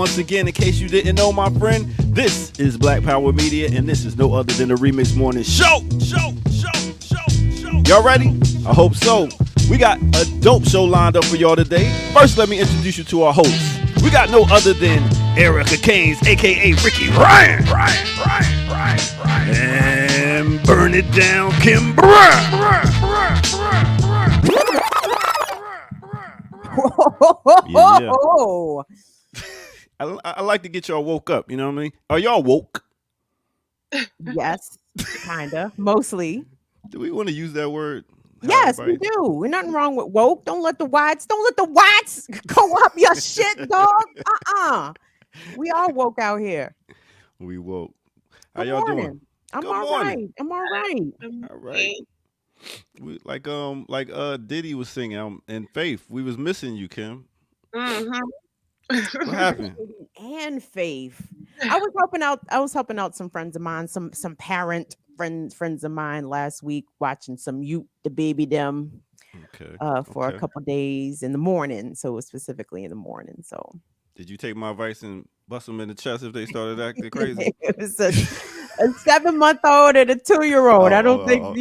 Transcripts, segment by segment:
once again, in case you didn't know, my friend, this is Black Power Media, and this is no other than the Remix Morning Show. Y'all ready? I hope so. We got a dope show lined up for y'all today. First, let me introduce you to our hosts. We got no other than Erica Keynes, a.k.a. Ricky Ryan. And Burn It Down, Kim Brown. Yeah. I like to get y'all woke up, you know what I mean? Are y'all woke? Yes, kinda, mostly. Do we want to use that word? Yes, we do. There's nothing wrong with woke. Don't let the whites go up your shit, dog. We all woke out here. We woke. How Good y'all morning. doing? I'm Good all morning. right. I'm all right. All right. We like Diddy was singing and Faith. We was missing you, Kim. What happened? And Faith. I was helping out some friends of mine, some parent friends of mine last week, watching some the baby them for a couple days in the morning. So it was specifically in the morning. So did you take my advice and bust them in the chest if they started acting crazy? It was a 7-month-old and a 2-year-old. I don't think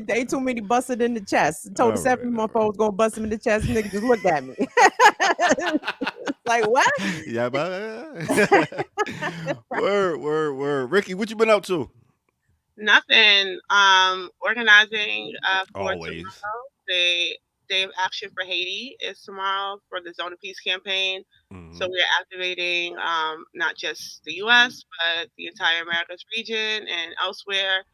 they too many busted in the chest. I told the 7-month-old was gonna bust him in the chest. Nigga just looked at me. Like what? Yeah, word. Ricky, what you been up to? Nothing. Organizing for Always. tomorrow. The Day of Action for Haiti is tomorrow for the Zone of Peace campaign. Mm-hmm. So we're activating not just the U.S. but the entire Americas region and elsewhere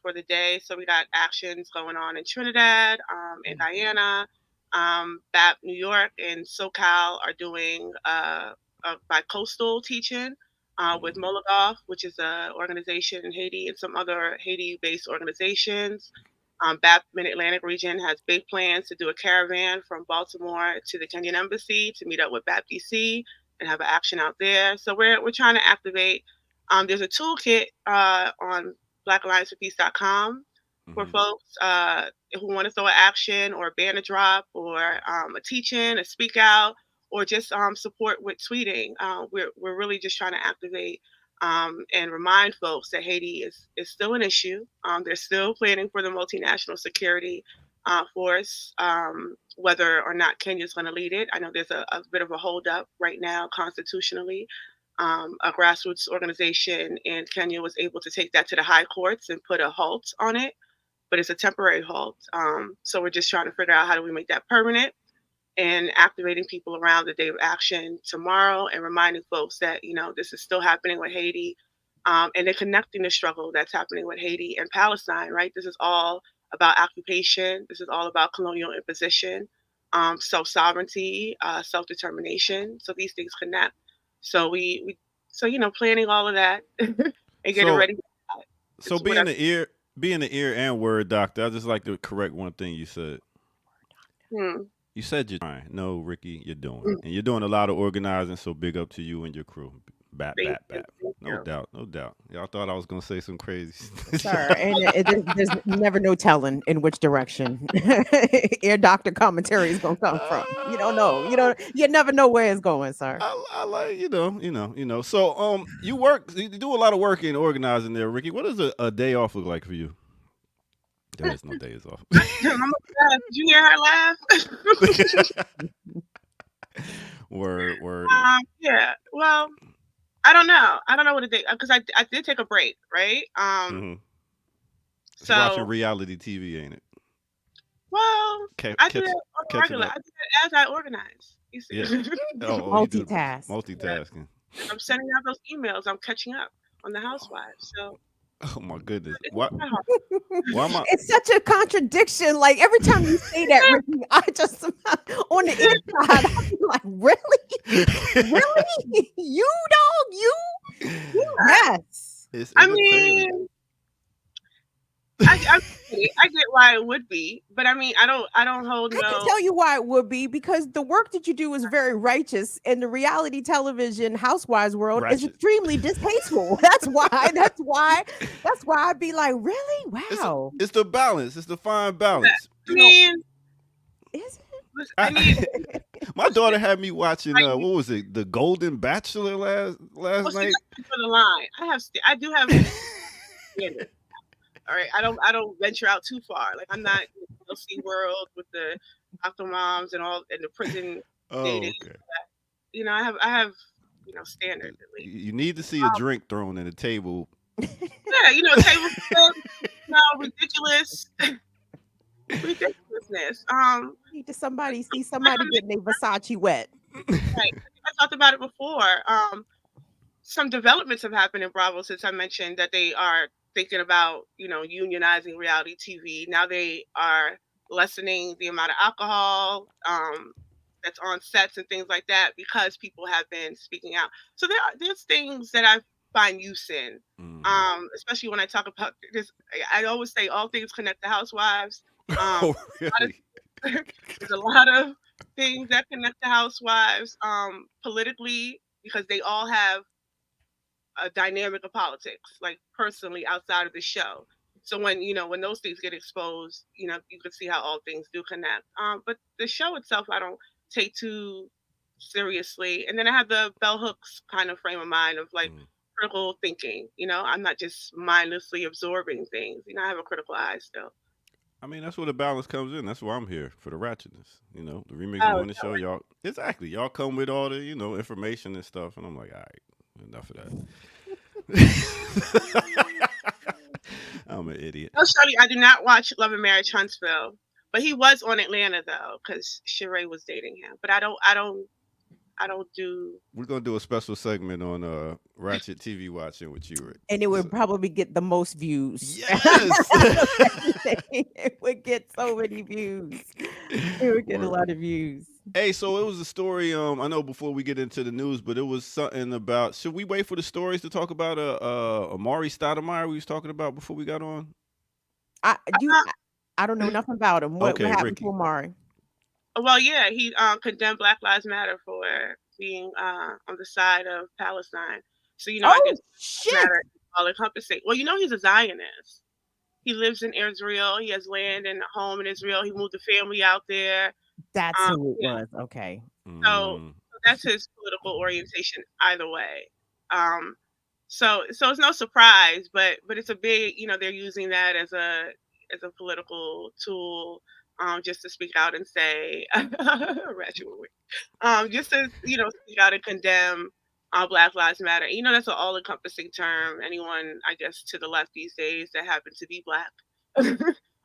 for the day. So we got actions going on in Trinidad, in Guyana, BAP New York, and SoCal are doing a bi-coastal teaching. With Molotov, which is an organization in Haiti, and some other Haiti-based organizations. BAP Mid-Atlantic region has big plans to do a caravan from Baltimore to the Kenyan embassy to meet up with BAP DC and have an action out there. So we're trying to activate. There's a toolkit on blackallianceforpeace.com for folks who want to throw an action or a banner drop or a teach-in, a speak out, or just support with tweeting. We're really just trying to activate and remind folks that Haiti is still an issue. They're still planning for the multinational security force, whether or not Kenya's going to lead it. I know there's a bit of a holdup right now constitutionally. A grassroots organization in Kenya was able to take that to the high courts and put a halt on it, but it's a temporary halt. So we're just trying to figure out how do we make that permanent, and activating people around the Day of Action tomorrow and reminding folks that, this is still happening with Haiti, and they're connecting the struggle that's happening with Haiti and Palestine, right? This is all about occupation. This is all about colonial imposition, self-sovereignty, self-determination. So these things connect. So planning all of that and getting ready. So being the ear and word doctor, I just like to correct one thing you said. You said you're trying. No, Ricky, you're doing. And you're doing a lot of organizing, so big up to you and your crew. Bat. No doubt. Y'all thought I was going to say some crazy Sir, and there's never no telling in which direction ear doctor commentary is going to come from. You don't know. You never know where it's going, sir. I like, So, you do a lot of work in organizing there, Ricky. What does a day off look like for you? There is no days off. Did you hear her laugh? Word. Yeah. Well, I don't know. I don't know what to do because I did take a break, right? So watching reality TV, ain't it? Well, I did it on the regular. I did it as I organized. You see? Yeah. Multitasking. I'm sending out those emails. I'm catching up on the Housewives. So. Oh my goodness! Why am I? It's such a contradiction. Like every time you say that, Ricky, I just on the inside, I'm like, really, you dog, you, yes. I mean, I get why it would be, but I mean, I don't hold no. I can tell you why it would be, because the work that you do is very righteous, and the reality television housewives world is extremely distasteful. That's why I'd be like, really? Wow. It's the balance. It's the fine balance. I mean, is it? I need. My daughter had me watching what was it, The Golden Bachelor last night. For the line, I do have standards. All right, I don't venture out too far. Like I'm not Sea World with the Octomoms and all and the prison dating. Okay. You know, I have standards at least. You need to see a drink thrown in the table. Yeah, table ridiculous. Ridiculousness. Need to see somebody getting their Versace wet. Right. I talked about it before. Some developments have happened in Bravo since I mentioned that they are thinking about, unionizing reality TV. Now they are lessening the amount of alcohol that's on sets and things like that because people have been speaking out. So there's things that I find use in, especially when I talk about this. I always say all things connect to housewives. Oh, really? There's a lot of things that connect to housewives politically because they all have a dynamic of politics, like personally outside of the show. So when those things get exposed, you can see how all things do connect. But the show itself, I don't take too seriously. And then I have the bell hooks kind of frame of mind of like critical thinking. I'm not just mindlessly absorbing things. I have a critical eye still. I mean, that's where the balance comes in. That's why I'm here for the ratchetness. The remix on the show, y'all. Exactly, y'all come with all the information and stuff, and I'm like, all right, enough of that. I'm an idiot. No, Shirley, I do not watch Love and Marriage Huntsville, but he was on Atlanta though, because Sheree was dating him. But I don't do. We're gonna do a special segment on Ratchet TV watching with you, Rick. And it would probably get the most views. Yes, it would get so many views. It would get a lot of views. Hey, so it was a story. I know before we get into the news, but it was something about. Should we wait for the stories to talk about Amari Stoudemire we was talking about before we got on? I don't know nothing about him. What happened Ricky. to Amari? Well, yeah, he condemned Black Lives Matter for being on the side of Palestine. So I guess matter all encompassing. Well, he's a Zionist. He lives in Israel. He has land and a home in Israel. He moved the family out there. That's who it was. Okay. So that's his political orientation either way. So it's no surprise, but it's a big, they're using that as a political tool, just to speak out and say, just to speak out and condemn Black Lives Matter. That's an all-encompassing term. Anyone, I guess, to the left these days that happen to be Black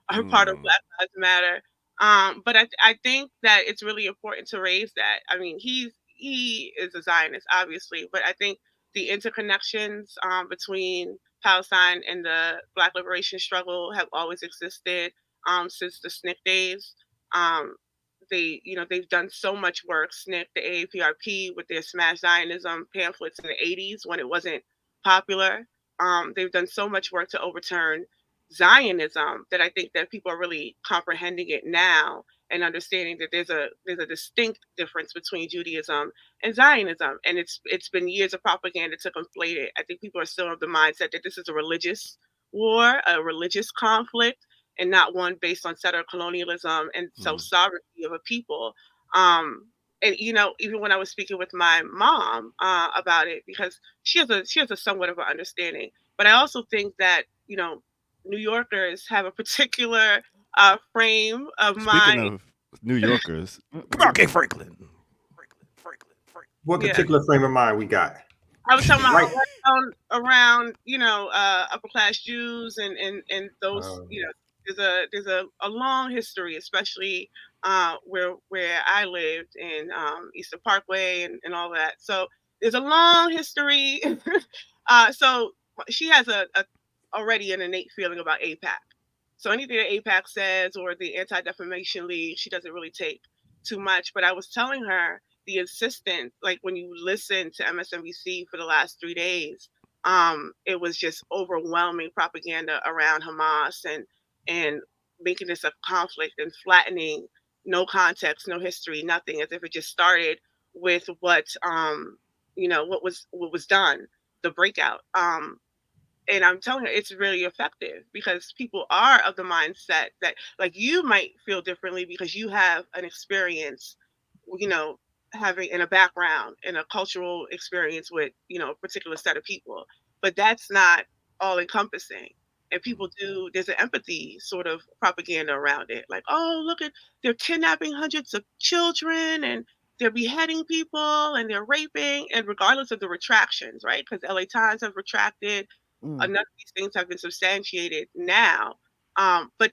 are part of Black Lives Matter. But I think that it's really important to raise that. I mean, he is a Zionist, obviously, but I think the interconnections between Palestine and the Black liberation struggle have always existed since the SNCC days. They've done so much work. SNCC, the AAPRP, with their Smash Zionism pamphlets in the 80s when it wasn't popular. They've done so much work to overturn Zionism that I think that people are really comprehending it now and understanding that there's a distinct difference between Judaism and Zionism. And it's been years of propaganda to conflate it. I think people are still of the mindset that this is a religious war, a religious conflict, and not one based on settler colonialism and self-sovereignty of a people. And even when I was speaking with my mom about it, because she has a somewhat of an understanding, but I also think that New Yorkers have a particular frame of mind. Speaking of New Yorkers, come on, K. Franklin. What particular frame of mind we got? I was talking about around upper class Jews and those there's a long history, especially where I lived in Eastern Parkway and all that. So there's a long history. So she has already an innate feeling about AIPAC. So anything that AIPAC says or the Anti-Defamation League, she doesn't really take too much. But I was telling her the insistence, like when you listen to MSNBC for the last 3 days, it was just overwhelming propaganda around Hamas and making this a conflict and flattening, no context, no history, nothing, as if it just started with what was done, the breakout. And I'm telling you, it's really effective because people are of the mindset that, like, you might feel differently because you have an experience, you know, having in a background in a cultural experience with, a particular set of people. But that's not all encompassing. And people there's an empathy sort of propaganda around it. Like, oh, look at, they're kidnapping hundreds of children and they're beheading people and they're raping, and regardless of the retractions, right? Because LA Times have retracted, none of these things have been substantiated now, but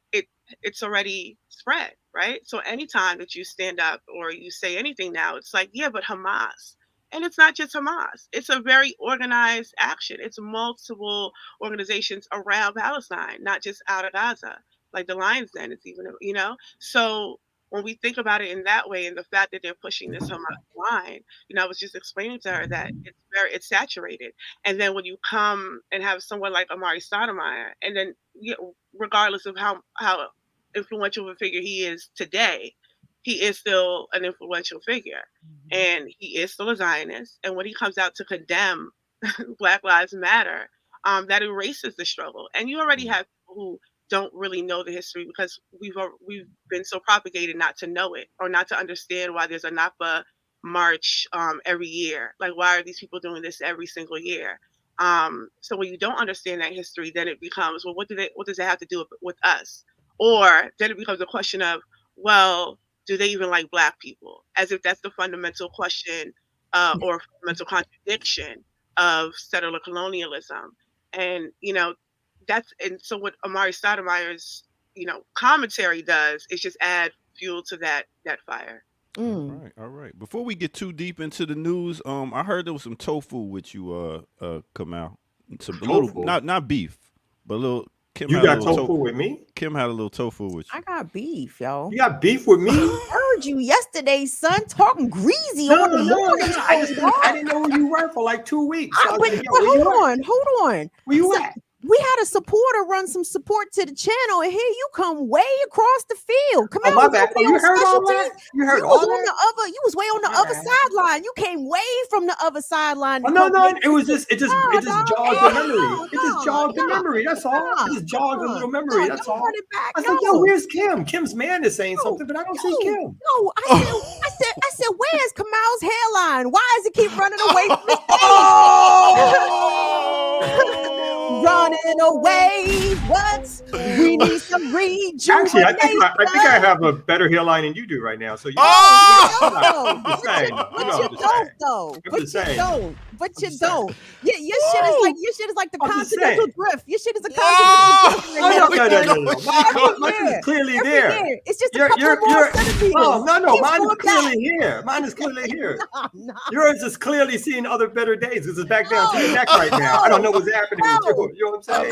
it's already spread, right? So anytime that you stand up or you say anything now, it's like, yeah, but Hamas. And it's not just Hamas. It's a very organized action. It's multiple organizations around Palestine, not just out of Gaza. Like the Lions Den, it's even, So when we think about it in that way, and the fact that they're pushing this Hamas line, I was just explaining to her that it's saturated. And then when you come and have someone like Amari Stoudemire, and then regardless of how influential of a figure he is today, he is still an influential figure, and he is still a Zionist. And when he comes out to condemn Black Lives Matter, that erases the struggle. And you already have people who don't really know the history because we've been so propagated not to know it or not to understand why there's a Nakba march every year. Like, why are these people doing this every single year? So when you don't understand that history, then it becomes, well, what does it have to do with us? Or then it becomes a question of, well, do they even like Black people? As if that's the fundamental question or fundamental contradiction of settler colonialism. And, so what Amari Stoudemire's, commentary does is just add fuel to that fire. All right. Before we get too deep into the news, I heard there was some tofu with you, Kamal. Some little, not beef, but a little. Kim you got tofu with me? Kim had a little tofu with you. I got beef, yo. You got beef with me? I heard you yesterday, son, talking greasy on the morning. I didn't know where you were for like 2 weeks. But hold on. Where you at? We had a supporter run some support to the channel, and here you come way across the field. Come on, my bad. You heard all that? You heard all that? You was way on the other sideline. You came way from the other sideline. No. It just jogged the memory. It just jogged the memory. That's all. It just jogged a little memory. That's all. I said, yo, where's Kim? Kim's man is saying something, but I don't see Kim. No, I said, where's Kamal's hairline? Why does it keep running away from his face? Running away, what? We need some rejuvenation. Actually, I think I have a better hairline than you do right now. So you But you don't. Yeah, your shit is like the continental drift. Your shit is a continental drift. No. Mine is clearly there. It's just a couple more centimeters. No. Mine is clearly here. Mine is clearly here. Yours is clearly seeing other better days because it's back down to your neck right now. I don't know what's happening with you. You know what I'm saying?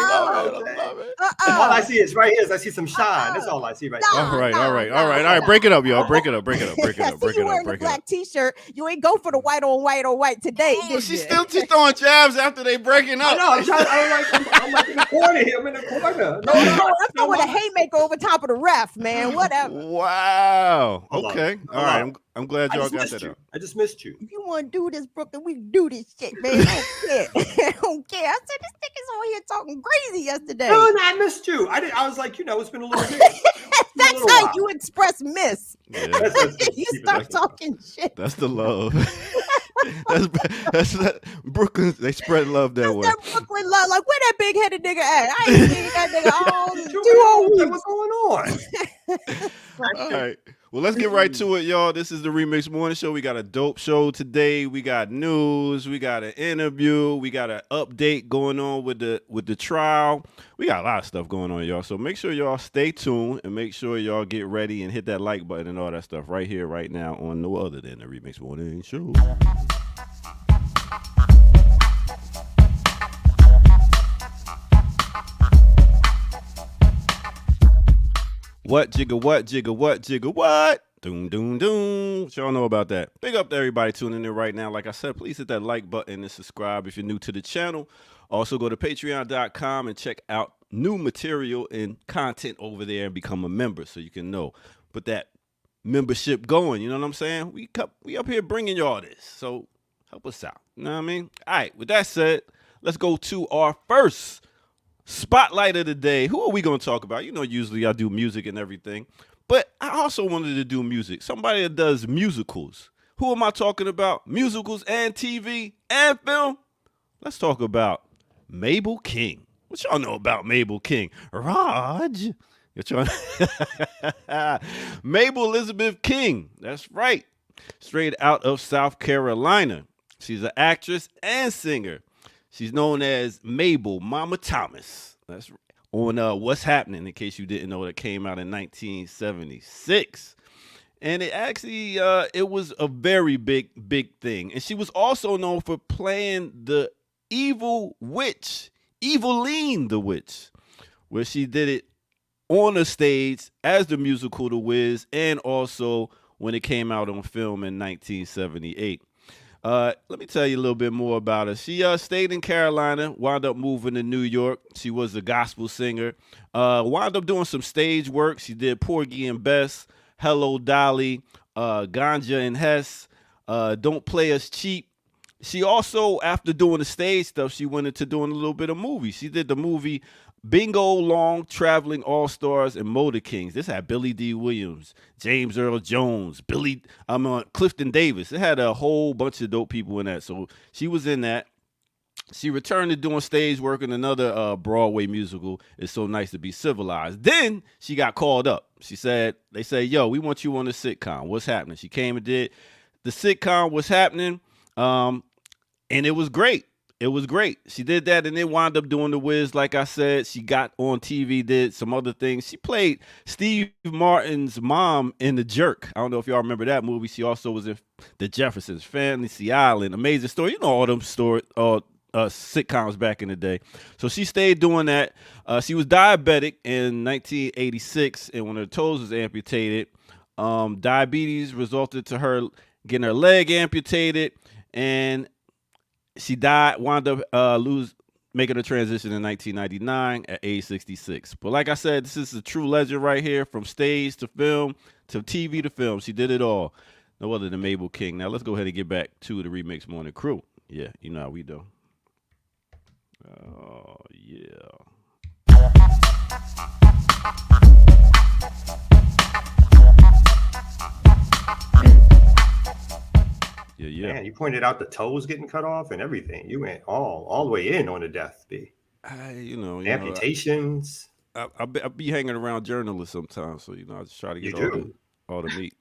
All I see is right here. I see some shine. That's all I see right now. All right. Break it up, y'all. Break it up. You wearing a black t-shirt. You ain't go for the white on white today. She's throwing jabs after they breaking up. I'm like in the corner here. I'm in the corner. No, I'm throwing a haymaker over top of the ref, man. Whatever. Wow. Okay. All right. I'm glad y'all got that up. I just missed you. If you want to do this, Brooklyn, we can do this shit, man. I don't care. I said this nigga's on here talking crazy yesterday. No, I missed you. I was like, it's been a little bit. That's how you express miss. Yeah. You start talking shit. That's the love. That's Brooklyn. They spread love that way. That Brooklyn love. Like, where that big headed nigga at? I ain't seen that nigga all 2 whole weeks. What's going on? All right. Well, let's get right to it, y'all. This is the Remix Morning Show. We got a dope show today. We got news. We got an interview. We got an update going on with the trial. We got a lot of stuff going on, y'all. So make sure y'all stay tuned and make sure y'all get ready and hit that like button and all that stuff right here, right now on no other than the Remix Morning Show. What jigga what jigga what jigga what? Doom doom doom. What y'all know about that? Big up to everybody tuning in right now. Like I said, please hit that like button and subscribe if you're new to the channel. Also go to patreon.com and check out new material and content over there and become a member so you can know. Put that membership going. You know what I'm saying? We up here bringing y'all this. So help us out. You know what I mean? All right. With that said, let's go to our first spotlight of the day. Who are we going to talk about? Usually I do music and everything, but I also wanted to do music. Somebody that does musicals. Who am I talking about? Musicals and TV and film. Let's talk about Mabel King. What y'all know about Mabel King? Raj. Mabel Elizabeth King. That's right. Straight out of South Carolina. She's an actress and singer. She's known as Mabel Mama Thomas. That's right. On What's Happening, in case you didn't know, that came out in 1976. And it actually, it was a very big thing. And she was also known for playing the evil witch, Eveline the Witch, where she did it on the stage as the musical The Wiz, and also when it came out on film in 1978. Let me tell you a little bit more about her. She stayed in Carolina, wound up moving to New York. She was a gospel singer, wound up doing some stage work. She did Porgy and Bess, Hello Dolly, Ganja and Hess, Don't Play Us Cheap. She also, after doing the stage stuff, she went into doing a little bit of movies. She did the movie Bingo Long, Traveling All-Stars, and Motor Kings. This had Billy D. Williams, James Earl Jones, Clifton Davis. It had a whole bunch of dope people in that. So she was in that. She returned to doing stage work in another Broadway musical, It's So Nice to Be Civilized. Then she got called up. They said, yo, we want you on the sitcom. What's happening? She came and did the sitcom, What's Happening? And it was great. It was great. She did that and then wound up doing The Wiz. Like I said, she got on TV, did some other things. She played Steve Martin's mom in The Jerk. I don't know if y'all remember that movie. She also was in The Jeffersons, Fantasy Island, Amazing Story. All them sitcoms back in the day. So she stayed doing that. She was diabetic in 1986, and when her toes was amputated, diabetes resulted to her getting her leg amputated, and she died, wound up making a transition in 1999 at age 66. But like I said, this is a true legend right here, from stage to film to TV to film. She did it all. No other than Mabel King. Now let's go ahead and get back to the Remix Morning Crew. Yeah, you know how we do. Oh, yeah. Yeah. Man, you pointed out the toes getting cut off and everything. You went all the way in on the death, B. Amputations. I be hanging around journalists sometimes, so I just try to get all the meat.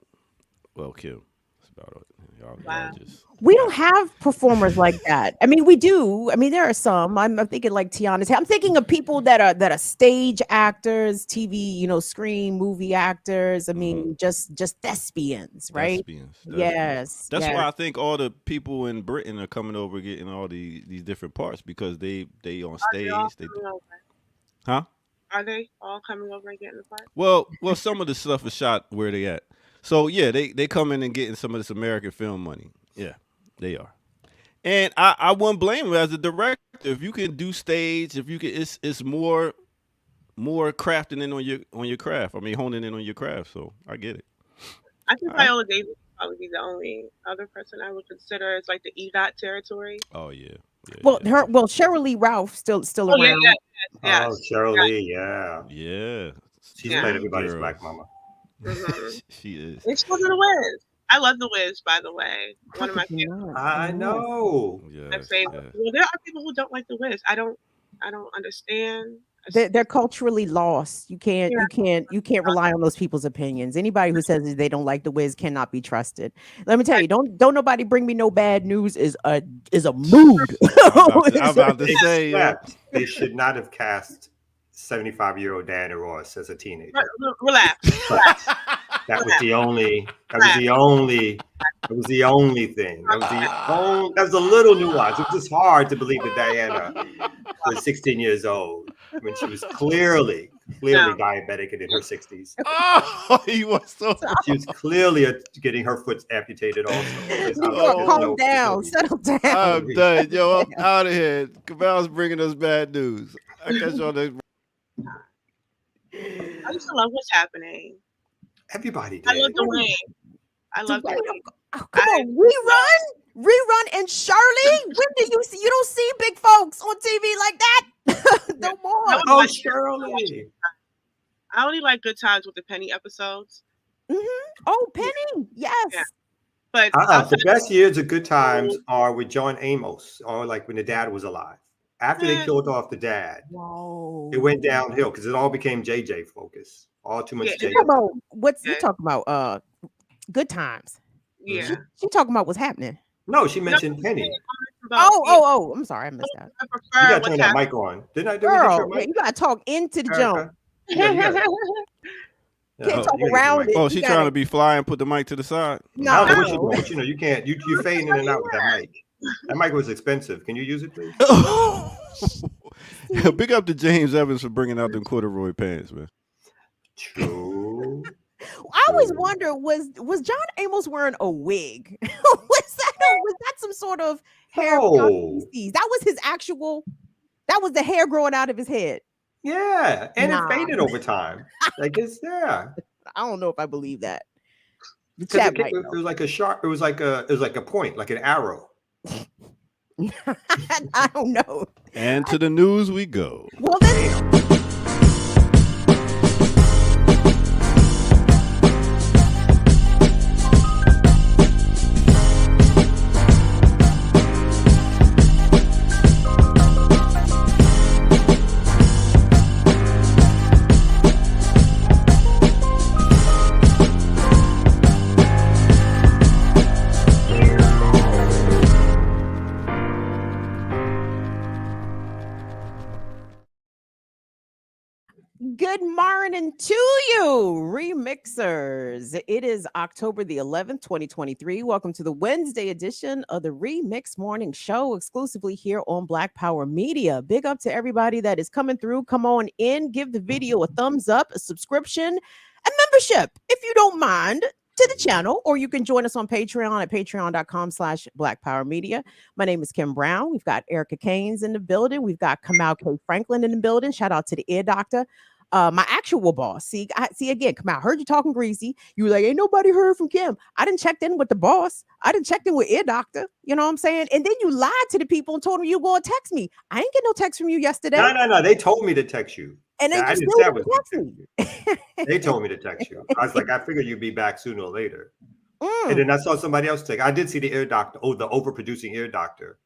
Well, Kim, that's about it. Y'all just... We don't have performers like that. I mean, we do. I mean, there are some. I'm thinking like Tiana's. I'm thinking of people that are stage actors, TV, screen movie actors. I mean, just thespians, right? Thespians. Yes. That's why I think all the people in Britain are coming over, getting all these different parts, because they on stage. Huh? Are they all coming over and getting the part? Well, some of the stuff is shot where they at. So yeah, they come in and getting some of this American film money. Yeah, they are. And I wouldn't blame them as a director. If you can do stage, if you can, it's more crafting in on your craft. I mean, honing in on your craft. So I get it. I think Viola Davis would probably be the only other person I would consider. It's like the EGOT territory. Oh yeah. Sheryl Lee Ralph still around. Yeah. Oh, Sheryl Lee, yeah. Yeah. She's played everybody's black mama. Mm-hmm. She is. And she was in The Wiz. I love The Wiz, by the way. One of my favorites. I know. My favorite. Well, there are people who don't like The Wiz. I don't understand. They're culturally lost. You can't rely on those people's opinions. Anybody who says they don't like The Wiz cannot be trusted. Let me tell you, don't nobody bring me no bad news is a mood. I'm about to say, they should not have cast 75-year-old Diana Ross as a teenager. Relax. That was the only thing. That was a little nuance. It was just hard to believe that Diana was 16 years old when she was clearly diabetic and in her 60s. Oh, he was so. She was clearly getting her foot amputated also. Calm down, settle down. I'm done, yo. I'm out of here. Cabal's bringing us bad news. I catch y'all next. I used to love What's Happening. Everybody did. I love the way. I love the way. Oh, come on, rerun, and Charlie. When do you see? You don't see big folks on TV like that no more. That like Shirley. I only like Good Times with the Penny episodes. Oh, Penny, yes. Yeah. But the best years of Good Times are with John Amos, or like when the dad was alive. After they killed off the dad, it went downhill because it all became JJ focus. All too much JJ. What's you talking about? Good Times. Yeah. She talking about what's happening. No, she mentioned Penny. Oh! I'm sorry, I missed that. You gotta turn that mic on. Didn't I? Girl, you gotta talk into the jump. Can't talk around it. Oh, she trying to be fly and put the mic to the side? No. I don't know what you're doing, but you know, you can't. You're fading in and out with that mic. That mic was expensive. Can you use it, please? Big up to James Evans for bringing out them corduroy pants, man. True. I always wonder, was John Amos wearing a wig? was that some sort of hair? No. That was his actual. That was the hair growing out of his head. Yeah, and it faded over time. Like it's I don't know if I believe that. It was like a sharp. It was like a point, like an arrow. I don't know. And to the news we go. Well, then. Good morning to you, remixers. It is October the 11th, 2023. Welcome to the Wednesday edition of the Remix Morning Show, exclusively here on Black Power Media. Big up to everybody that is coming through. Come on in, give the video a thumbs up, a subscription, and membership, if you don't mind, to the channel, or you can join us on Patreon at patreon.com/Black Power Media. My name is Kim Brown. We've got Erica Keynes in the building. We've got Kamal K. Franklin in the building. Shout out to the ear doctor. My actual boss. See again, Kamal, heard you talking greasy. You were like, ain't nobody heard from Kim. I didn't check in with the boss. I didn't check in with ear doctor. You know what I'm saying? And then you lied to the people and told them you were going to text me. I ain't get no text from you yesterday. No. They told me to text you. And then you still didn't text me. They told me to text you. I was like, I figured you'd be back sooner or later. And then I saw somebody else text. I did see the ear doctor. Oh, the overproducing ear doctor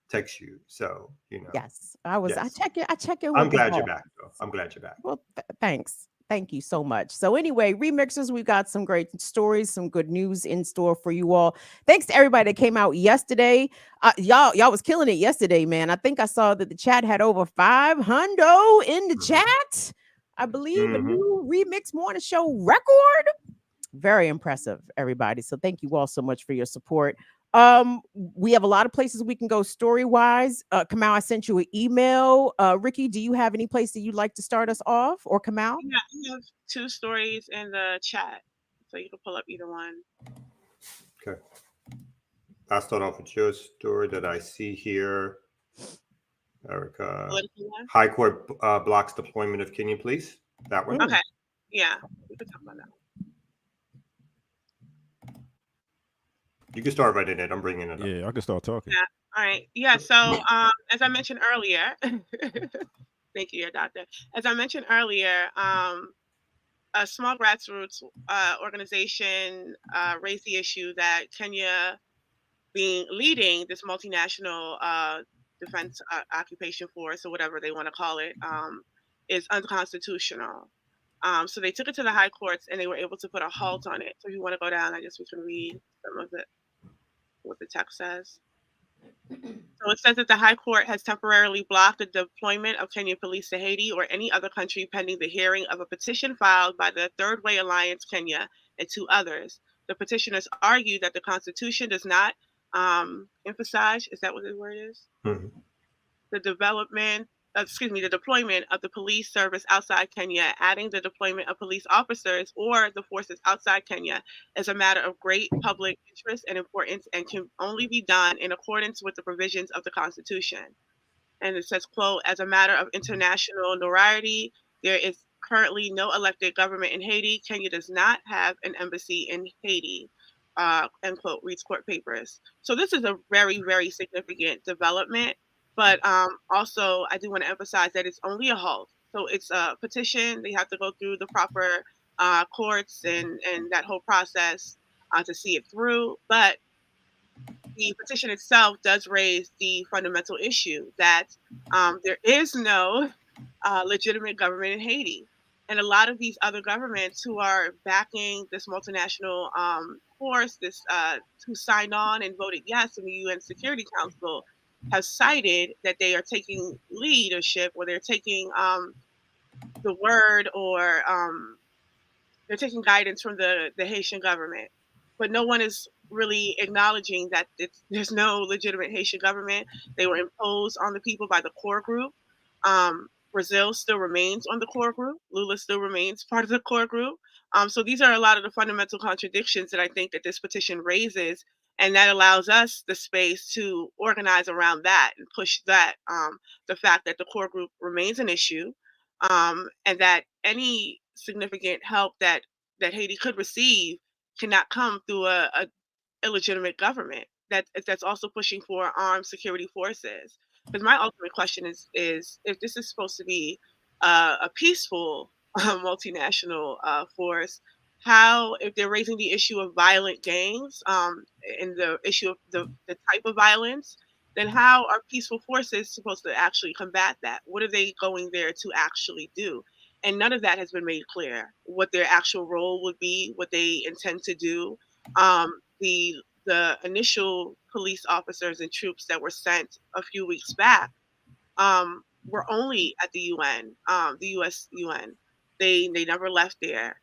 text you. So, you know. Yes, I was. Yes. I check in. I'm glad you're back, though. I'm glad you're back. Well, thanks. Thank you so much. So anyway, remixers, we've got some great stories, some good news in store for you all. Thanks to everybody that came out yesterday. Y'all was killing it yesterday, man. I think I saw that the chat had over 500 in the chat. I believe a new Remix Morning Show record. Very impressive, everybody. So thank you all so much for your support. We have a lot of places we can go story-wise. Kamal, I sent you an email. Ricky, do you have any place that you'd like to start us off, or Kamal? Yeah, I have 2 stories in the chat, so you can pull up either one. Okay. I'll start off with your story that I see here. Erica, High Court blocks deployment of Kenyan police. That one? Okay. Yeah, we can talk about that. You can start right in it. I'm bringing it up. Yeah, I can start talking. Yeah. All right. Yeah. So, as I mentioned earlier, thank you, doctor. As I mentioned earlier, a small grassroots organization raised the issue that Kenya, leading this multinational defense occupation force, or whatever they want to call it, is unconstitutional. So they took it to the high courts, and they were able to put a halt on it. So if you want to go down, I guess we can read some of it. What the text says. So it says that the High Court has temporarily blocked the deployment of Kenyan police to Haiti or any other country pending the hearing of a petition filed by the Third Way Alliance Kenya and 2 others. The petitioners argue that the Constitution does not emphasize, is that what the word is? Mm-hmm. The deployment of the police service outside Kenya, adding the deployment of police officers or the forces outside Kenya is a matter of great public interest and importance and can only be done in accordance with the provisions of the Constitution. And it says, quote, as a matter of international notoriety, there is currently no elected government in Haiti. Kenya does not have an embassy in Haiti, end quote, reads court papers. So this is a very, very significant development. But also, I do want to emphasize that it's only a halt. So it's a petition. They have to go through the proper courts and that whole process to see it through. But the petition itself does raise the fundamental issue that there is no legitimate government in Haiti. And a lot of these other governments who are backing this multinational force, who signed on and voted yes in the UN Security Council, have cited that they are taking leadership, or they're taking the word, or they're taking guidance from the Haitian government. But no one is really acknowledging that there's no legitimate Haitian government. They were imposed on the people by the core group. Brazil still remains on the core group. Lula still remains part of the core group. So these are a lot of the fundamental contradictions that I think that this petition raises, and that allows us the space to organize around that and push that, the fact that the core group remains an issue, and that any significant help that Haiti could receive cannot come through a illegitimate government that's also pushing for armed security forces. Because my ultimate question is if this is supposed to be a peaceful multinational force, how, if they're raising the issue of violent gangs, and the issue of the type of violence, then how are peaceful forces supposed to actually combat that? What are they going there to actually do? And none of that has been made clear. What their actual role would be, what they intend to do. The initial police officers and troops that were sent a few weeks back were only at the UN, the U.S. UN. They never left there.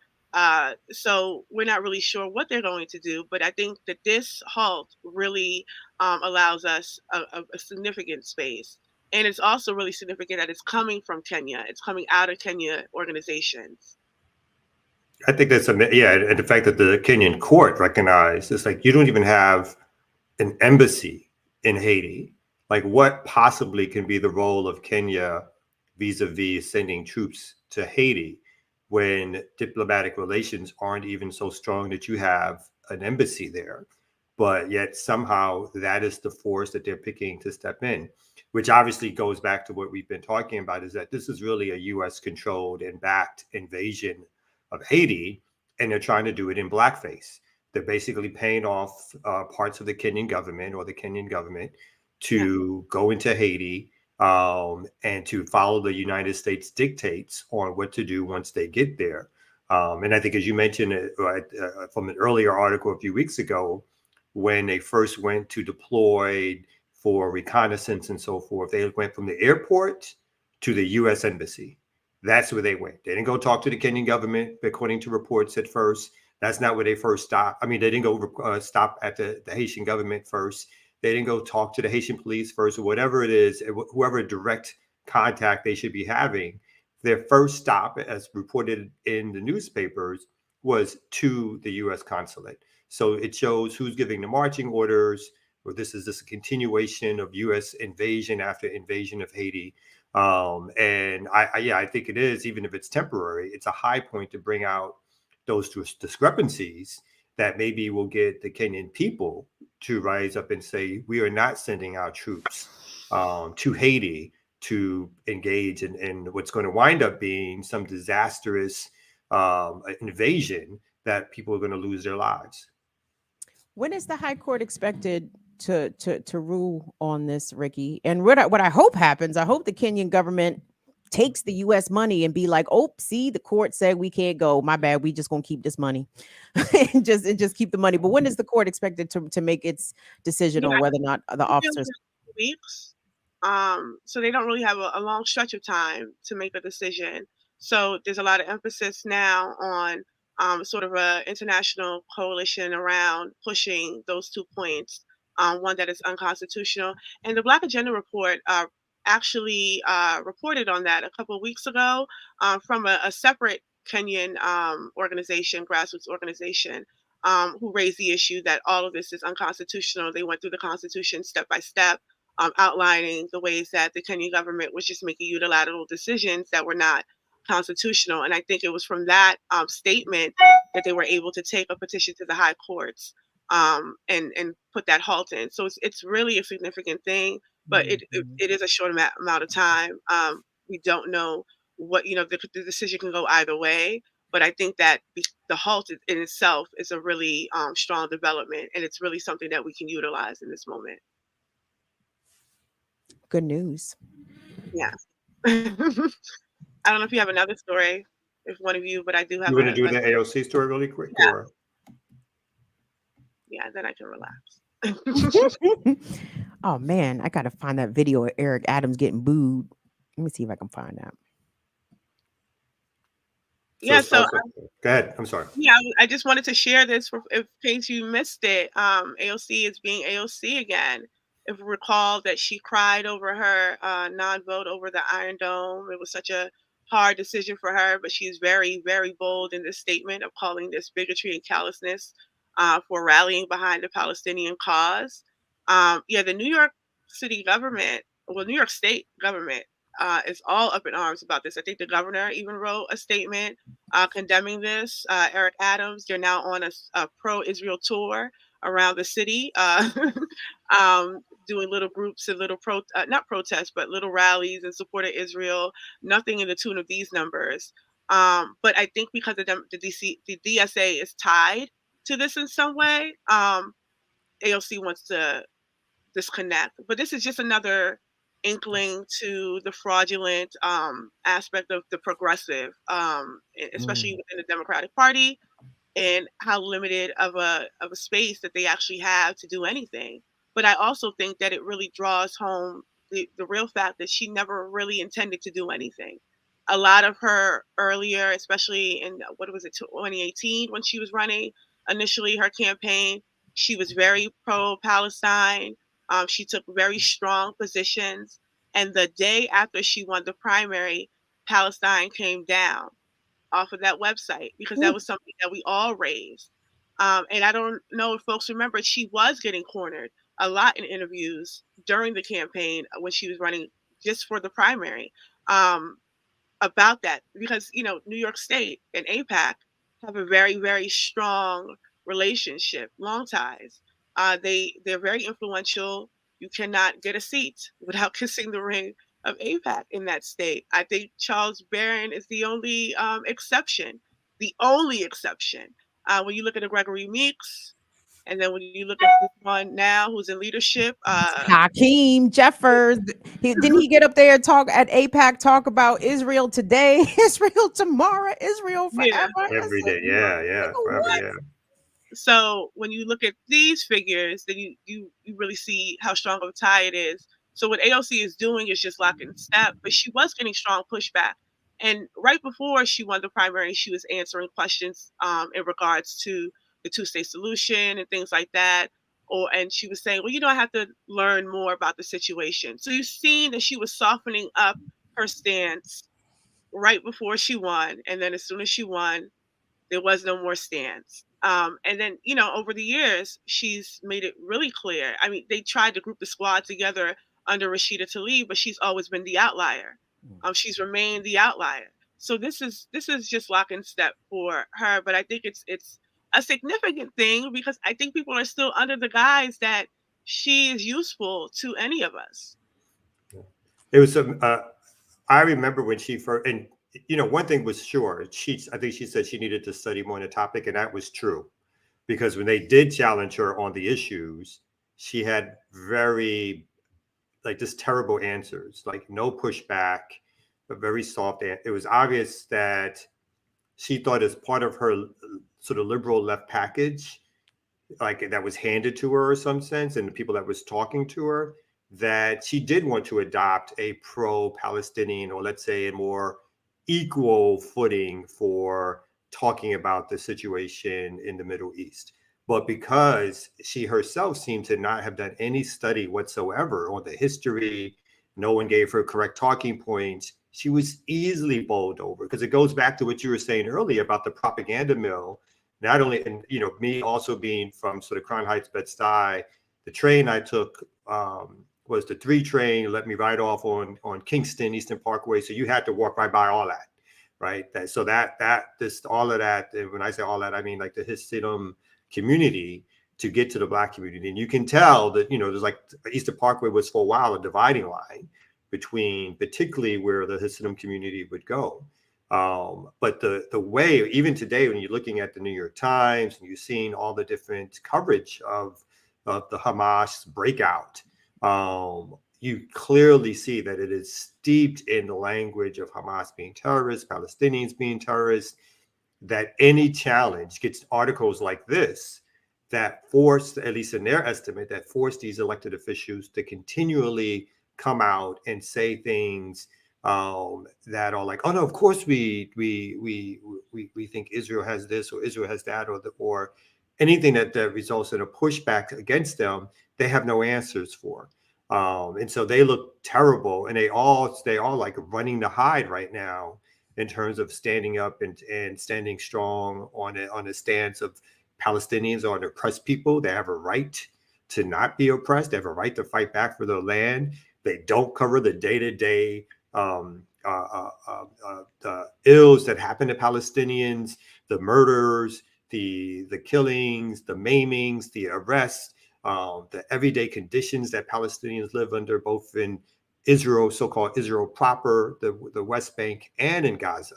So we're not really sure what they're going to do, but I think that this halt really allows us a significant space. And it's also really significant that it's coming from Kenya. It's coming out of Kenya organizations. I think that's and the fact that the Kenyan court recognized it's like you don't even have an embassy in Haiti. Like, what possibly can be the role of Kenya vis-a-vis sending troops to Haiti when diplomatic relations aren't even so strong that you have an embassy there? But yet somehow that is the force that they're picking to step in, which obviously goes back to what we've been talking about, is that this is really a U.S. controlled and backed invasion of Haiti, and they're trying to do it in blackface. They're basically paying off parts of the Kenyan government or the Kenyan government to go into Haiti and to follow the United States dictates on what to do once they get there. And I think, as you mentioned from an earlier article a few weeks ago, when they first went to deploy for reconnaissance and so forth, they went from the airport to the U.S. embassy. That's where they went. They didn't go talk to the Kenyan government, according to reports at first. That's not where they first stopped. I mean, they didn't go stop at the Haitian government first. They didn't go talk to the Haitian police first, or whatever it is, whoever direct contact they should be having. Their first stop, as reported in the newspapers, was to the U.S. consulate. So it shows who's giving the marching orders, or this is just a continuation of U.S. invasion after invasion of Haiti. And I think it is, even if it's temporary, it's a high point to bring out those discrepancies that maybe will get the Kenyan people to rise up and say, we are not sending our troops to Haiti to engage in what's going to wind up being some disastrous invasion that people are going to lose their lives. When is the High Court expected to rule on this, Ricky? And what I hope happens, I hope the Kenyan government takes the U.S. money and be like, oh, see, the court said we can't go. My bad. We just gonna keep this money and just keep the money. But when is the court expected to make its decision on whether or not the officers? Weeks. So they don't really have a long stretch of time to make a decision. So there's a lot of emphasis now on sort of an international coalition around pushing those 2 points. One that is unconstitutional. And the Black Agenda Report actually reported on that a couple of weeks ago from a separate Kenyan organization, grassroots organization, who raised the issue that all of this is unconstitutional. They went through the Constitution step by step, outlining the ways that the Kenyan government was just making unilateral decisions that were not constitutional. And I think it was from that statement that they were able to take a petition to the high courts and put that halt in. So it's really a significant thing, but it is a short amount of time. We don't know what, the decision can go either way. But I think that the halt in itself is a really strong development, and it's really something that we can utilize in this moment. Good news. Yeah. I don't know if you have another story, if one of you, but I do have. You want to do the AOC story really quick, yeah. or? Yeah, then I can relax. Oh man, I gotta find that video of Eric Adams getting booed. Let me see if I can find that. Yeah, so go ahead. I'm sorry. Yeah, I just wanted to share this in case you missed it. AOC is being AOC again. If we recall that she cried over her non-vote over the Iron Dome. It was such a hard decision for her, but she's very, very bold in this statement of calling this bigotry and callousness for rallying behind the Palestinian cause. The New York City government, New York State government is all up in arms about this. I think the governor even wrote a statement condemning this. Eric Adams, they're now on a pro-Israel tour around the city, doing little groups and little not protests, but little rallies in support of Israel. Nothing in the tune of these numbers. But I think because the DSA is tied to this in some way, AOC wants to disconnect. But this is just another inkling to the fraudulent aspect of the progressive, especially within the Democratic Party, and how limited of a space that they actually have to do anything. But I also think that it really draws home the real fact that she never really intended to do anything. A lot of her earlier, especially in 2018 when she was running initially her campaign, she was very pro-Palestine. She took very strong positions. And the day after she won the primary, Palestine came down off of that website because that was something that we all raised. And I don't know if folks remember, she was getting cornered a lot in interviews during the campaign when she was running just for the primary about that, because, New York State and AIPAC have a very, very strong relationship, long ties. They're very influential. You cannot get a seat without kissing the ring of AIPAC in that state. I think Charles Barron is the only exception. The only exception. When you look at the Gregory Meeks, and then when you look at this one now who's in leadership, Hakeem Jeffers, didn't he get up there and talk at AIPAC, talk about Israel today, Israel tomorrow, Israel forever? Every day, yeah, forever, yeah. So when you look at these figures, then you really see how strong of a tie it is. So what AOC is doing is just locking step, but she was getting strong pushback. And right before she won the primary, she was answering questions in regards to the two-state solution and things like that. And she was saying, well, I have to learn more about the situation. So you've seen that she was softening up her stance right before she won. And then as soon as she won, there was no more stance. And then, over the years, she's made it really clear. I mean, they tried to group the squad together under Rashida Tlaib, but she's always been the outlier. She's remained the outlier. So this is just lock and step for her. But I think it's a significant thing because I think people are still under the guise that she is useful to any of us. It was I remember when she first, and one thing was sure, I think she said she needed to study more on the topic, and that was true, because when they did challenge her on the issues, she had very just terrible answers, like no pushback, but very soft. It was obvious that she thought as part of her sort of liberal left package, like that was handed to her in some sense, and the people that was talking to her, that she did want to adopt a pro-Palestinian, or let's say a more equal footing for talking about the situation in the Middle East. But because she herself seemed to not have done any study whatsoever on the history, no one gave her correct talking points, she was easily bowled over, because it goes back to what you were saying earlier about the propaganda mill. Not only, and me also being from sort of Crown Heights, Bed-Stuy, the train I took was the 3 train, let me ride off on Kingston, Eastern Parkway. So you had to walk right by all that, right? All of that, and when I say all that, I mean like the Hasidim community to get to the Black community. And you can tell that, there's like Eastern Parkway was for a while a dividing line between particularly where the Hasidim community would go. But the way, even today, when you're looking at the New York Times and you're seeing all the different coverage of the Hamas breakout, you clearly see that it is steeped in the language of Hamas being terrorists, Palestinians being terrorists, that any challenge gets articles like this that force, at least in their estimate, that force these elected officials to continually come out and say things that are like, oh no, of course we think Israel has this or Israel has that, or anything that results in a pushback against them. They have no answers for, and so they look terrible, and they all like running to hide right now in terms of standing up and standing strong on a stance of Palestinians are an oppressed people. They have a right to not be oppressed. They have a right to fight back for their land. They don't cover the day-to-day the ills that happen to Palestinians, the murders, the killings, the maimings, the arrests, the everyday conditions that Palestinians live under, both in Israel, so-called Israel proper, the West Bank, and in Gaza.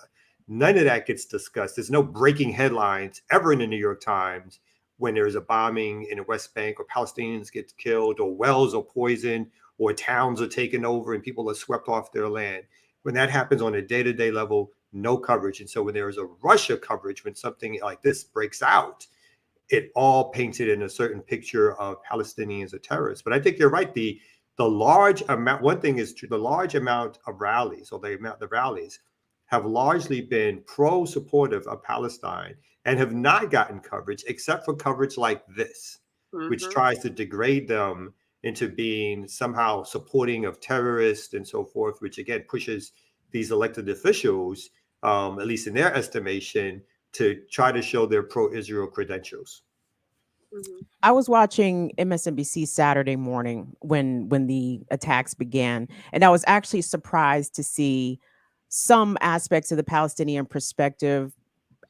None of that gets discussed. There's no breaking headlines ever in the New York Times when there's a bombing in the West Bank or Palestinians get killed or wells are poisoned or towns are taken over and people are swept off their land. When that happens on a day-to-day level, no coverage. And so when there is a Russia coverage, when something like this breaks out, it all painted in a certain picture of Palestinians as terrorists. But I think you're right. The large amount, one thing is true, the large amount of rallies, or the rallies have largely been pro-supportive of Palestine and have not gotten coverage except for coverage like this, which tries to degrade them into being somehow supporting of terrorists and so forth, which again pushes these elected officials, at least in their estimation, to try to show their pro-Israel credentials. I was watching MSNBC Saturday morning when the attacks began, and I was actually surprised to see some aspects of the Palestinian perspective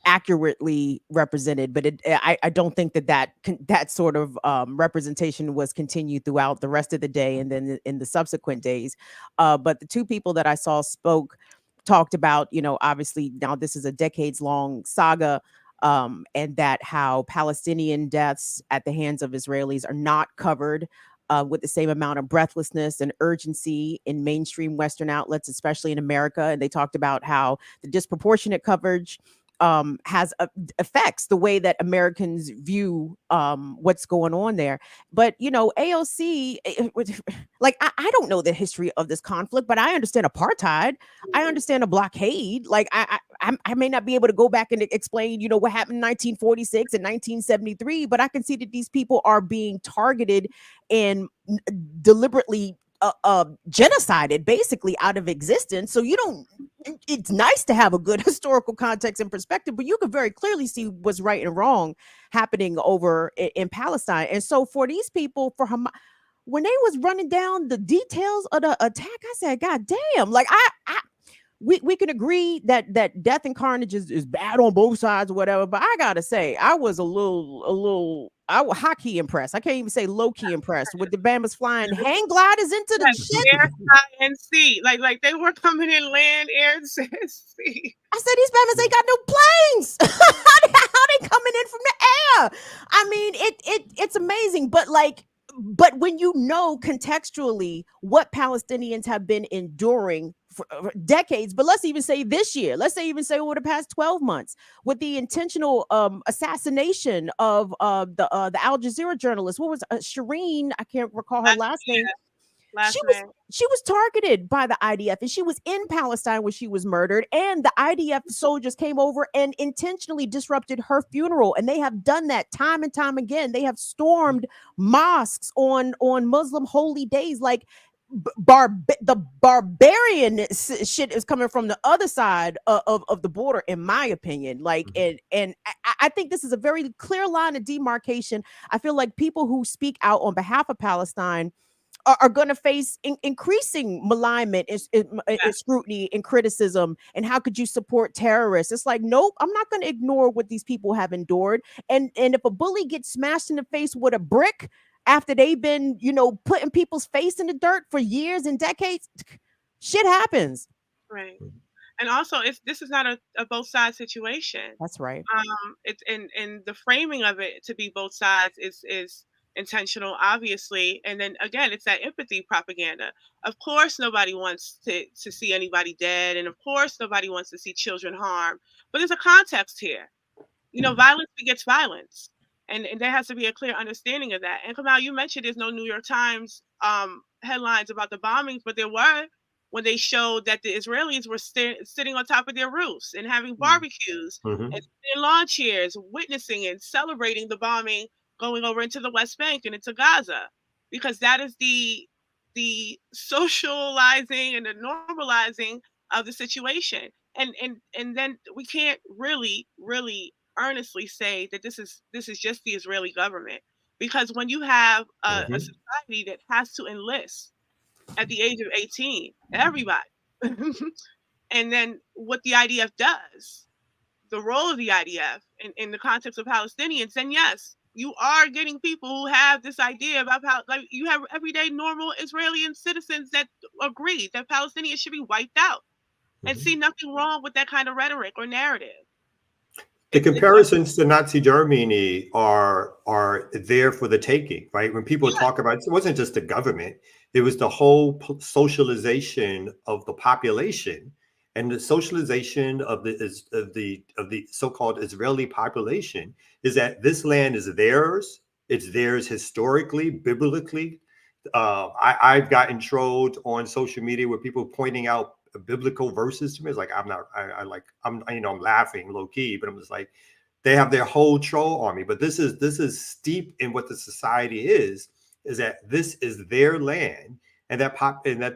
accurately represented, but I don't think that sort of representation was continued throughout the rest of the day and then in the subsequent days. But the two people that I saw talked about, obviously now this is a decades-long saga, and that how Palestinian deaths at the hands of Israelis are not covered with the same amount of breathlessness and urgency in mainstream Western outlets, especially in America. And they talked about how the disproportionate coverage has affects the way that Americans view what's going on there. But AOC, like I don't know the history of this conflict, but I understand apartheid. I understand a blockade. Like I may not be able to go back and explain, what happened in 1946 and 1973, but I can see that these people are being targeted and deliberately genocided basically out of existence. So it's nice to have a good historical context and perspective, but you can very clearly see what's right and wrong happening over in Palestine. And so for these people, for Hamas, when they was running down the details of the attack, I said, God damn, like we can agree that death and carnage is bad on both sides or whatever, but I gotta say, I was a little I was high key impressed. I can't even say low key impressed with the Bama's flying hang gliders into the shit. Air, sky, and sea. Like they were coming in land, air, and sea. I said these Bama's ain't got no planes. How they coming in from the air? I mean, it's amazing, but when you know contextually what Palestinians have been enduring for decades, but let's even say this year, even say over the past 12 months, with the intentional assassination of the Al Jazeera journalist, what was Shireen? I can't recall her last name. She was targeted by the IDF, and she was in Palestine when she was murdered, and the IDF soldiers came over and intentionally disrupted her funeral, and they have done that time and time again. They have stormed mosques on Muslim holy days. Like the barbarian shit is coming from the other side of the border, in my opinion. Like, and I think this is a very clear line of demarcation. I feel like people who speak out on behalf of Palestine are going to face increasing malignment and scrutiny and criticism. And how could you support terrorists? It's like, nope, I'm not going to ignore what these people have endured. And if a bully gets smashed in the face with a brick after they've been, putting people's face in the dirt for years and decades, Shit happens. Right. And also, this is not a both sides situation. That's right. It's in the framing of it to be both sides is intentional, obviously. And then again, it's that empathy propaganda. Of course, nobody wants to see anybody dead, and of course, nobody wants to see children harmed. But there's a context here. Violence begets violence, and there has to be a clear understanding of that. And Kamal, you mentioned there's no New York Times headlines about the bombings, but there were when they showed that the Israelis were sitting on top of their roofs and having barbecues and in lawn chairs, witnessing and celebrating the bombing going over into the West Bank and into Gaza, because that is the socializing and the normalizing of the situation. And then we can't really earnestly say that this is just the Israeli government, because when you have a society that has to enlist at the age of 18, everybody, and then what the IDF does, the role of the IDF in the context of Palestinians, then yes, you are getting people who have this idea about how, like, you have everyday normal Israeli citizens that agree that Palestinians should be wiped out and see nothing wrong with that kind of rhetoric or narrative. The comparisons to Nazi Germany are there for the taking, right? When people talk about it, it wasn't just the government; it was the whole socialization of the population, and the socialization of the so-called Israeli population is that this land is theirs. It's theirs historically, biblically. I've gotten trolled on social media with people pointing out biblical verses to me. It's like, I'm laughing low key, but I'm just like, they have their whole troll army. But this is steep in what the society is that this is their land, and that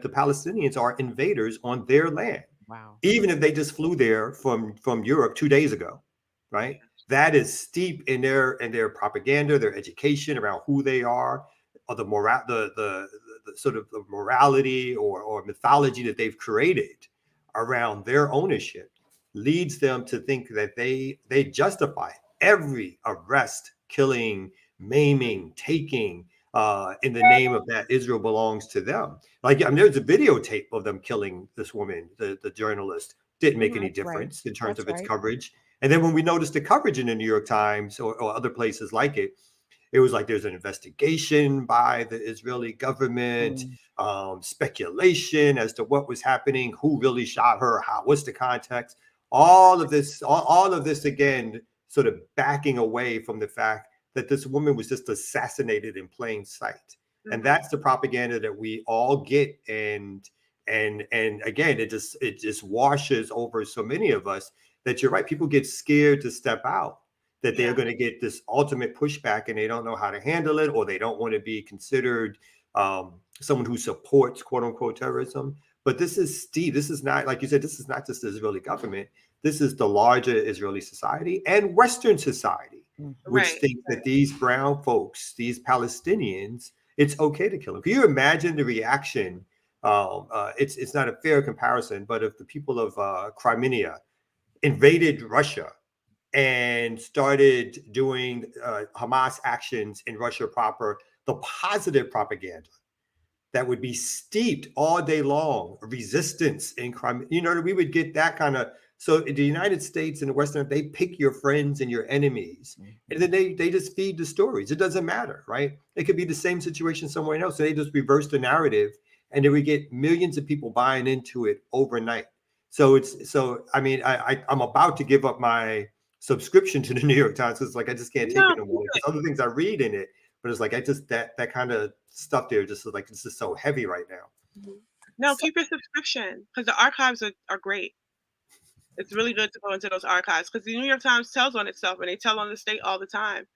the Palestinians are invaders on their land. Wow. Even if they just flew there from Europe 2 days ago, right? That is steep in their propaganda, their education around who they are, or the moral, the sort of the morality or mythology that they've created around their ownership leads them to think that they justify every arrest, killing, maiming, taking in the name of that Israel belongs to them. Like, I mean, there's a videotape of them killing this woman, the journalist. Didn't make any difference in terms of its coverage. And then when we noticed the coverage in the New York Times or other places like it, it was like there's an investigation by the Israeli government, speculation as to what was happening, who really shot her, what's the context. All of this again, sort of backing away from the fact that this woman was just assassinated in plain sight. And that's the propaganda that we all get. And again, it just washes over so many of us that you're right. People get scared to step out, that they're going to get this ultimate pushback and they don't know how to handle it, or they don't want to be considered someone who supports quote unquote terrorism. But this is steep. This is not, like you said, this is not just the Israeli government. This is the larger Israeli society and Western society, which think that these brown folks, these Palestinians, it's okay to kill them. Can you imagine the reaction? It's not a fair comparison, but if the people of Crimea invaded Russia and started doing Hamas actions in Russia proper, the positive propaganda that would be steeped all day long, resistance in crime, we would get that kind of. So in the United States and the Western, they pick your friends and your enemies, and then they just feed the stories. It doesn't matter, right? It could be the same situation somewhere else. So they just reverse the narrative, and then we get millions of people buying into it overnight. So I'm about to give up my subscription to the New York Times. It's like I just can't take it no more. There's other things I read in it, but it's like that kind of stuff there just is like, this is so heavy right now. No, keep your subscription, because the archives are great. It's really good to go into those archives, because the New York Times tells on itself, and they tell on the state all the time.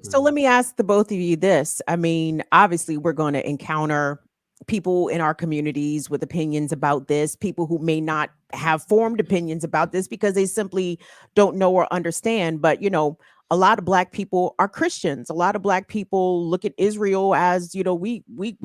So let me ask the both of you this. I mean, obviously, we're going to encounter people in our communities with opinions about this, people who may not have formed opinions about this because they simply don't know or understand. But, a lot of Black people are Christians. A lot of Black people look at Israel as, we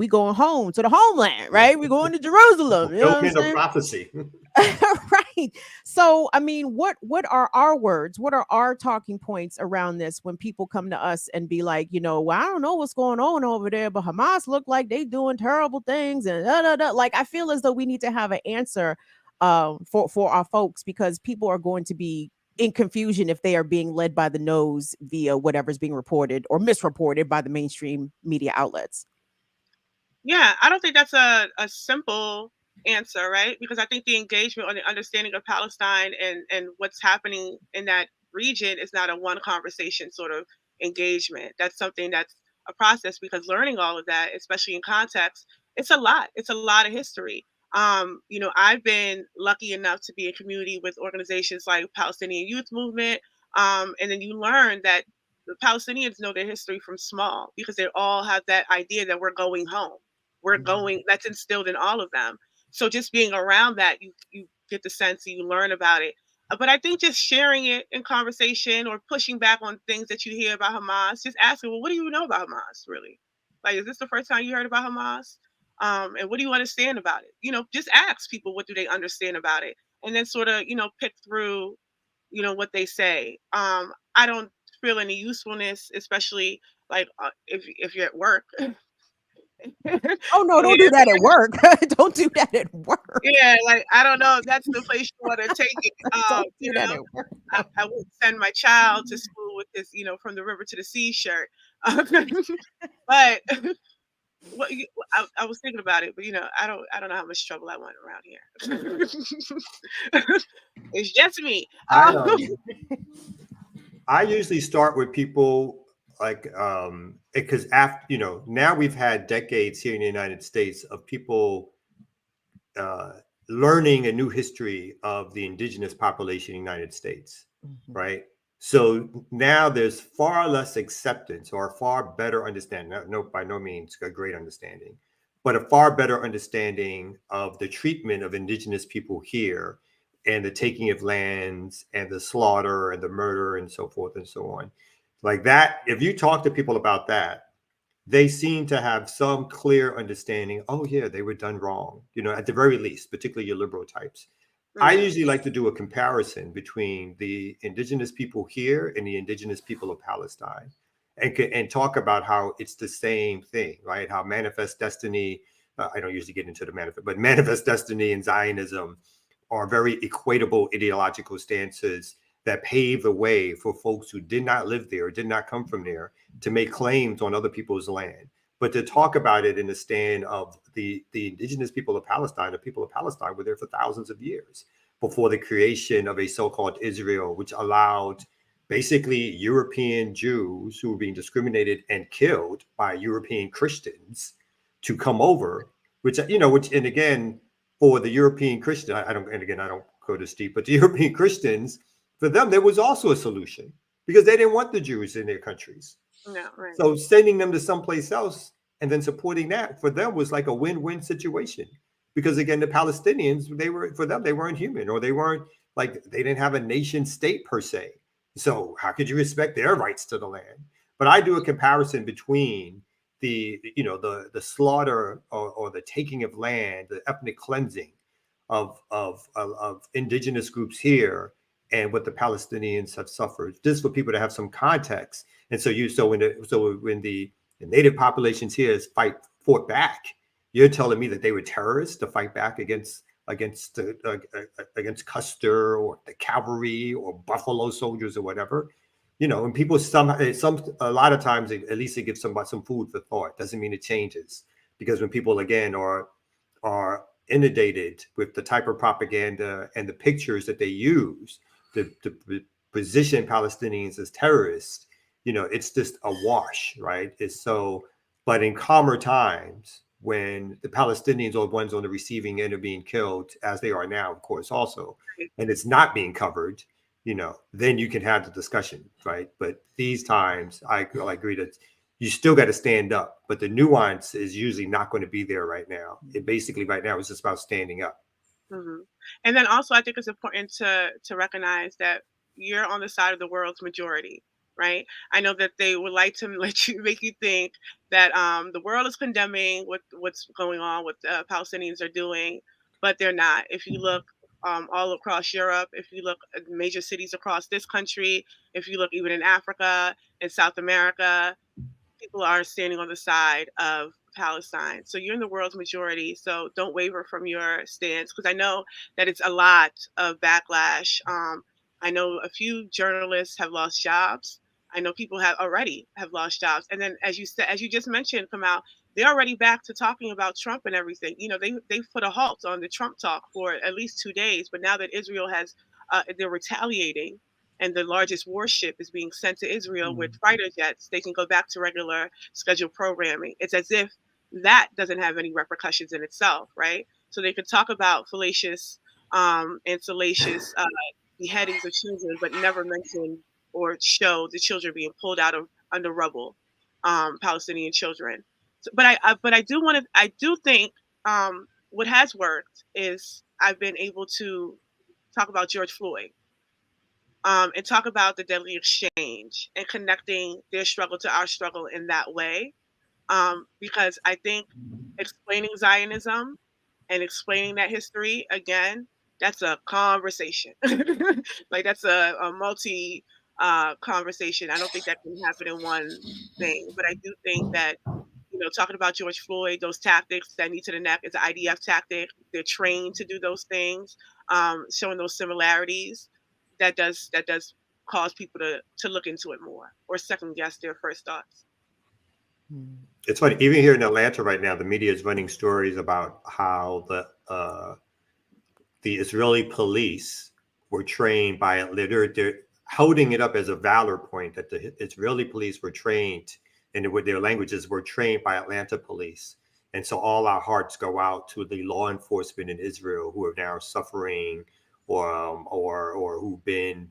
going home to the homeland, right? We're going to Jerusalem. No kind of prophecy. Right. So, I mean, what are our words? What are our talking points around this when people come to us and be like, well, I don't know what's going on over there, but Hamas look like they doing terrible things and da, da, da. Like I feel as though we need to have an answer for our folks, because people are going to be in confusion if they are being led by the nose via whatever's being reported or misreported by the mainstream media outlets. Yeah, I don't think that's a simple answer, right? Because I think the engagement or the understanding of Palestine and what's happening in that region is not a one conversation sort of engagement. That's something that's a process, because learning all of that, especially in context, it's a lot. It's a lot of history. I've been lucky enough to be in community with organizations like Palestinian Youth Movement, and then you learn that the Palestinians know their history from small, because they all have that idea that we're going home. We're going, that's instilled in all of them. So just being around that, you get the sense and you learn about it. But I think just sharing it in conversation or pushing back on things that you hear about Hamas, just asking, well, what do you know about Hamas, really? Like, is this the first time you heard about Hamas? And what do you understand about it? Just ask people, what do they understand about it? And then sort of, pick through, what they say. I don't feel any usefulness, especially like if you're at work. Oh no, don't do that at work. Don't do that at work. Yeah, like I don't know if that's the place you want to take it. Don't do that at work. I would send my child to school with this, from the river to the sea shirt. But I was thinking about it, but I don't know how much trouble I want around here. It's just me. I usually start with people like because after now we've had decades here in the United States of people learning a new history of the indigenous population in the United States, right? So now there's far less acceptance or a far better understanding. No, by no means a great understanding, but a far better understanding of the treatment of indigenous people here and the taking of lands and the slaughter and the murder and so forth and so on. Like that, if you talk to people about that, they seem to have some clear understanding. Oh, yeah, they were done wrong, at the very least, particularly your liberal types. I usually like to do a comparison between the indigenous people here and the indigenous people of Palestine and talk about how it's the same thing, right? How manifest destiny, I don't usually get into the manifest, but manifest destiny and Zionism are very equatable ideological stances that pave the way for folks who did not live there, did not come from there, to make claims on other people's land. But to talk about it in the stand of the indigenous people of Palestine, the people of Palestine were there for thousands of years before the creation of a so-called Israel, which allowed basically European Jews who were being discriminated and killed by European Christians to come over, which, and again, for the European Christian, I don't go to deep, but the European Christians, for them, there was also a solution because they didn't want the Jews in their countries. No, right. So sending them to someplace else and then supporting that for them was like a win-win situation. Because again, the Palestinians, for them, they weren't human, or they didn't have a nation state per se. So how could you respect their rights to the land? But I do a comparison between the slaughter or the taking of land, the ethnic cleansing of indigenous groups here and what the Palestinians have suffered, just for people to have some context. And when the native populations here fought back, you're telling me that they were terrorists to fight back against Custer or the cavalry or Buffalo soldiers or whatever, and people a lot of times at least it gives somebody some food for thought. Doesn't mean it changes, because when people again are inundated with the type of propaganda and the pictures that they use to position Palestinians as terrorists, it's just a wash, right? But in calmer times, when the Palestinians are the ones on the receiving end of being killed, as they are now, of course, also, and it's not being covered, then you can have the discussion, right? But these times, I agree that you still got to stand up, but the nuance is usually not going to be there right now. It basically right now is just about standing up. Mm-hmm. And then also, I think it's important to recognize that you're on the side of the world's majority, right? I know that they would like to make you think that the world is condemning what's going on, what the Palestinians are doing, but they're not. If you look all across Europe, if you look at major cities across this country, if you look even in Africa and South America, people are standing on the side of Palestine. So you're in the world's majority. So don't waver from your stance, because I know that it's a lot of backlash. I know a few journalists have lost jobs. I know people have lost jobs. And then, as you said, as you just mentioned, Kamal, they're already back to talking about Trump and everything. They've put a halt on the Trump talk for at least 2 days. But now that Israel has, they're retaliating, and the largest warship is being sent to Israel with fighter jets, they can go back to regular scheduled programming. It's as if that doesn't have any repercussions in itself, right? So they could talk about fallacious and salacious beheadings of children, but never mention or show the children being pulled out of under rubble, Palestinian children. So, but I do think what has worked is I've been able to talk about George Floyd, and talk about the deadly exchange and connecting their struggle to our struggle in that way. Because I think explaining Zionism and explaining that history again, that's a conversation. Like that's a multi conversation. I don't think that can happen in one thing, but I do think that talking about George Floyd, those tactics, that knee to the neck is an IDF tactic. They're trained to do those things, showing those similarities. That does cause people to look into it more or second guess their first thoughts. It's funny, even here in Atlanta right now, the media is running stories about how the Israeli police were trained by they're holding it up as a valor point that the Israeli police were trained, and with their languages were trained by Atlanta police. And so all our hearts go out to the law enforcement in Israel who are now suffering or who've been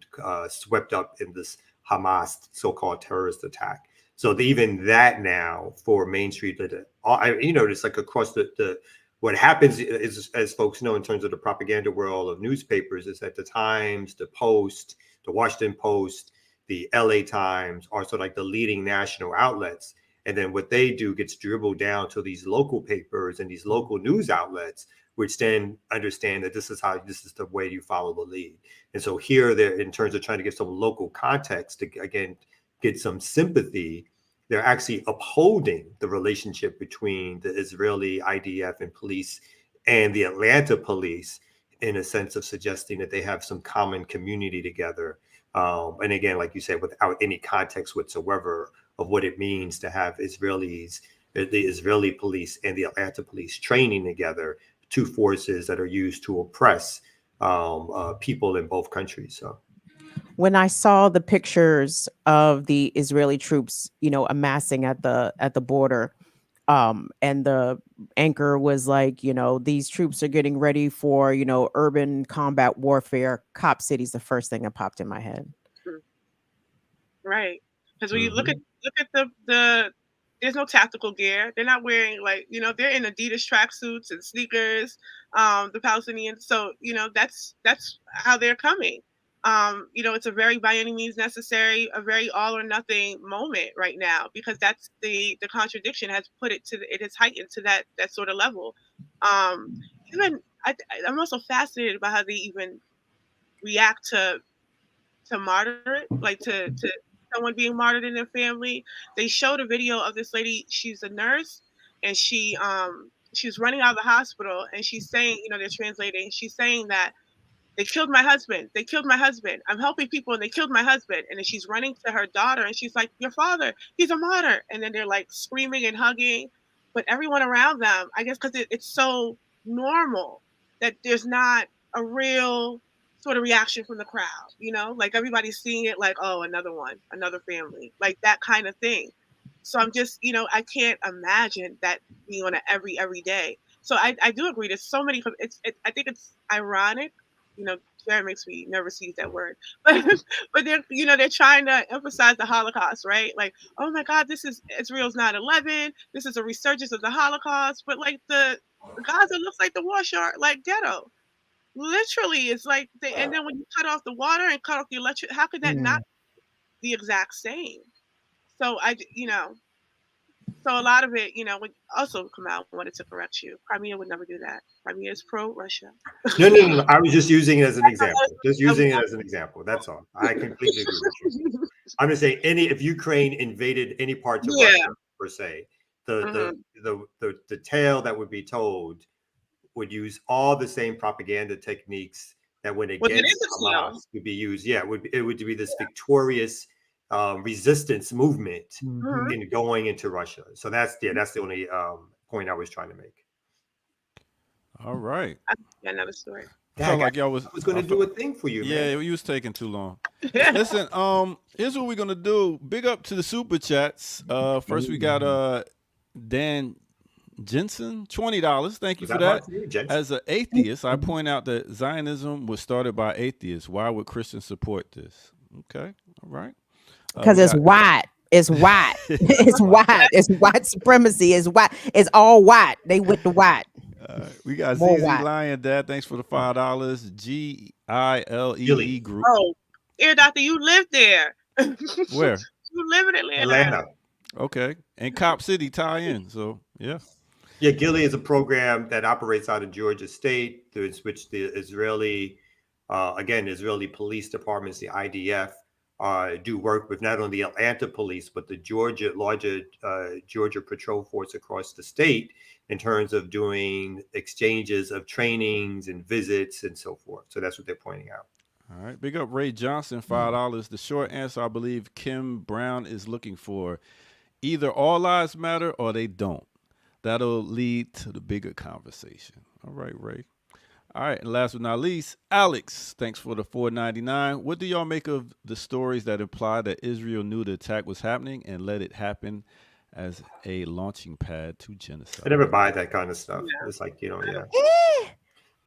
swept up in this Hamas so-called terrorist attack. So even that now for Main Street, it's like across the what happens is, as folks know, in terms of the propaganda world of newspapers, is that the Times, the Post, the Washington Post, the LA Times are sort of like the leading national outlets. And then what they do gets dribbled down to these local papers and these local news outlets, which then understand that this is the way you follow the lead. And so here they're, in terms of trying to get some local context to, again, get some sympathy, they're actually upholding the relationship between the Israeli IDF and police and the Atlanta police, in a sense of suggesting that they have some common community together. And again, like you said, without any context whatsoever of what it means to have the Israeli police and the Atlanta police training together, two forces that are used to oppress people in both countries. So when I saw the pictures of the Israeli troops, amassing at the border, and the anchor was like, these troops are getting ready for, urban combat warfare, cop city's the first thing that popped in my head. Right. Because when you look at the there's no tactical gear. They're not wearing they're in Adidas tracksuits and sneakers, the Palestinians. So, that's how they're coming. It's a very by any means necessary, a very all or nothing moment right now, because that's the contradiction has put it it has heightened to that sort of level. Even I'm also fascinated by how they even react to martyr, like to someone being martyred in their family. They showed a video of this lady. She's a nurse, and she was running out of the hospital, and she's saying, they're translating. She's saying that they killed my husband. They killed my husband. I'm helping people, and they killed my husband. And then she's running to her daughter, and she's like, "Your father, he's a martyr." And then they're like screaming and hugging, but everyone around them, I guess, because it's so normal that there's not a real sort of reaction from the crowd. Like everybody's seeing it like, oh, another one, another family, like that kind of thing. So I'm just, I can't imagine that being on every day. So I do agree. There's so many. I think it's ironic. Jared makes me nervous to use that word, but they're trying to emphasize the Holocaust, right? Like, oh my God, this is Israel's 9/11. This is a resurgence of the Holocaust, but like the Gaza looks like the war like ghetto. Literally, it's like and then when you cut off the water and cut off the electric, how could that not be the exact same? So So a lot of it, would also come out and wanted to correct you. Crimea would never do that. Crimea is pro-Russia. No. I was just using it as an example. Just using it as an example. That's all. I completely agree with you. I'm just saying, if Ukraine invaded any parts of Russia per se, the tale that would be told would use all the same propaganda techniques that went against Hamas would be used. Yeah, it would be this victorious resistance movement in going into Russia. So that's the only point I was trying to make. All right. Another story. Felt like y'all was going to do a thing for you, man. Yeah, you was taking too long. Listen, here's what we're gonna do. Big up to the super chats. First we got Dan Jensen, $20. Thank you for that. As an atheist, I point out that Zionism was started by atheists. Why would Christians support this? Okay, all right. Because it's white. It's white. It's white. It's white supremacy. It's white. It's all white. They with the white. We got ZZ Lion Dad. Thanks for the $5. GILEE Group. Oh, Ear Doctor, you live there. Where? You live in Atlanta. Okay, and Cop City tie in. So yeah. Yeah, Gilead is a program that operates out of Georgia State, which the Israeli police departments, the IDF, do work with not only the Atlanta police, but the larger Georgia patrol force across the state in terms of doing exchanges of trainings and visits and so forth. So that's what they're pointing out. All right. Big up Ray Johnson, $5. The short answer, I believe Kim Brown is looking for either all lives matter or they don't. That'll lead to the bigger conversation. All right, Ray. All right, and last but not least, Alex, thanks for the $4.99. What do y'all make of the stories that imply that Israel knew the attack was happening and let it happen as a launching pad to genocide? I never buy that kind of stuff. Yeah. It's like, I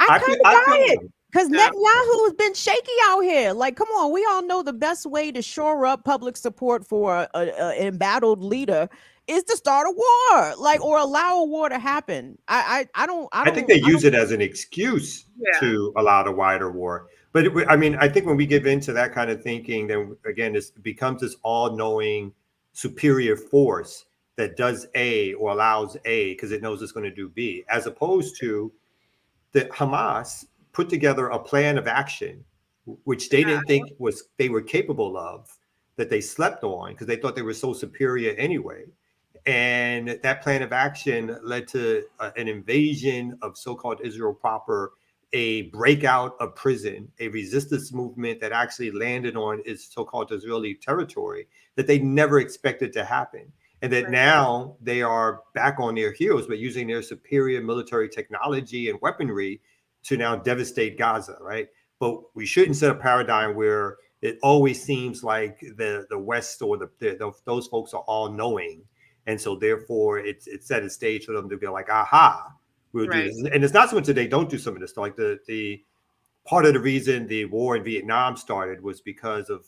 kind of buy it. Because Netanyahu has been shaky out here. Like, come on, we all know the best way to shore up public support for an embattled leader is to start a war, or allow a war to happen. I think they use it as an excuse to allow the wider war. But I think when we give into that kind of thinking, then again, it becomes this all-knowing superior force that does A or allows A because it knows it's going to do B, as opposed to the Hamas put together a plan of action, which they didn't think they were capable of, that they slept on because they thought they were so superior anyway. And that plan of action led to an invasion of so-called Israel proper, a breakout of prison, a resistance movement that actually landed on its so-called Israeli territory that they never expected to happen. And that now they are back on their heels, but using their superior military technology and weaponry to now devastate Gaza, right? But we shouldn't set a paradigm where it always seems like the West or those folks are all knowing. And so therefore it's set a stage for them to be like, aha, we'll do this. And it's not so much that they don't do some of this stuff. Like the part of the reason the war in Vietnam started was because of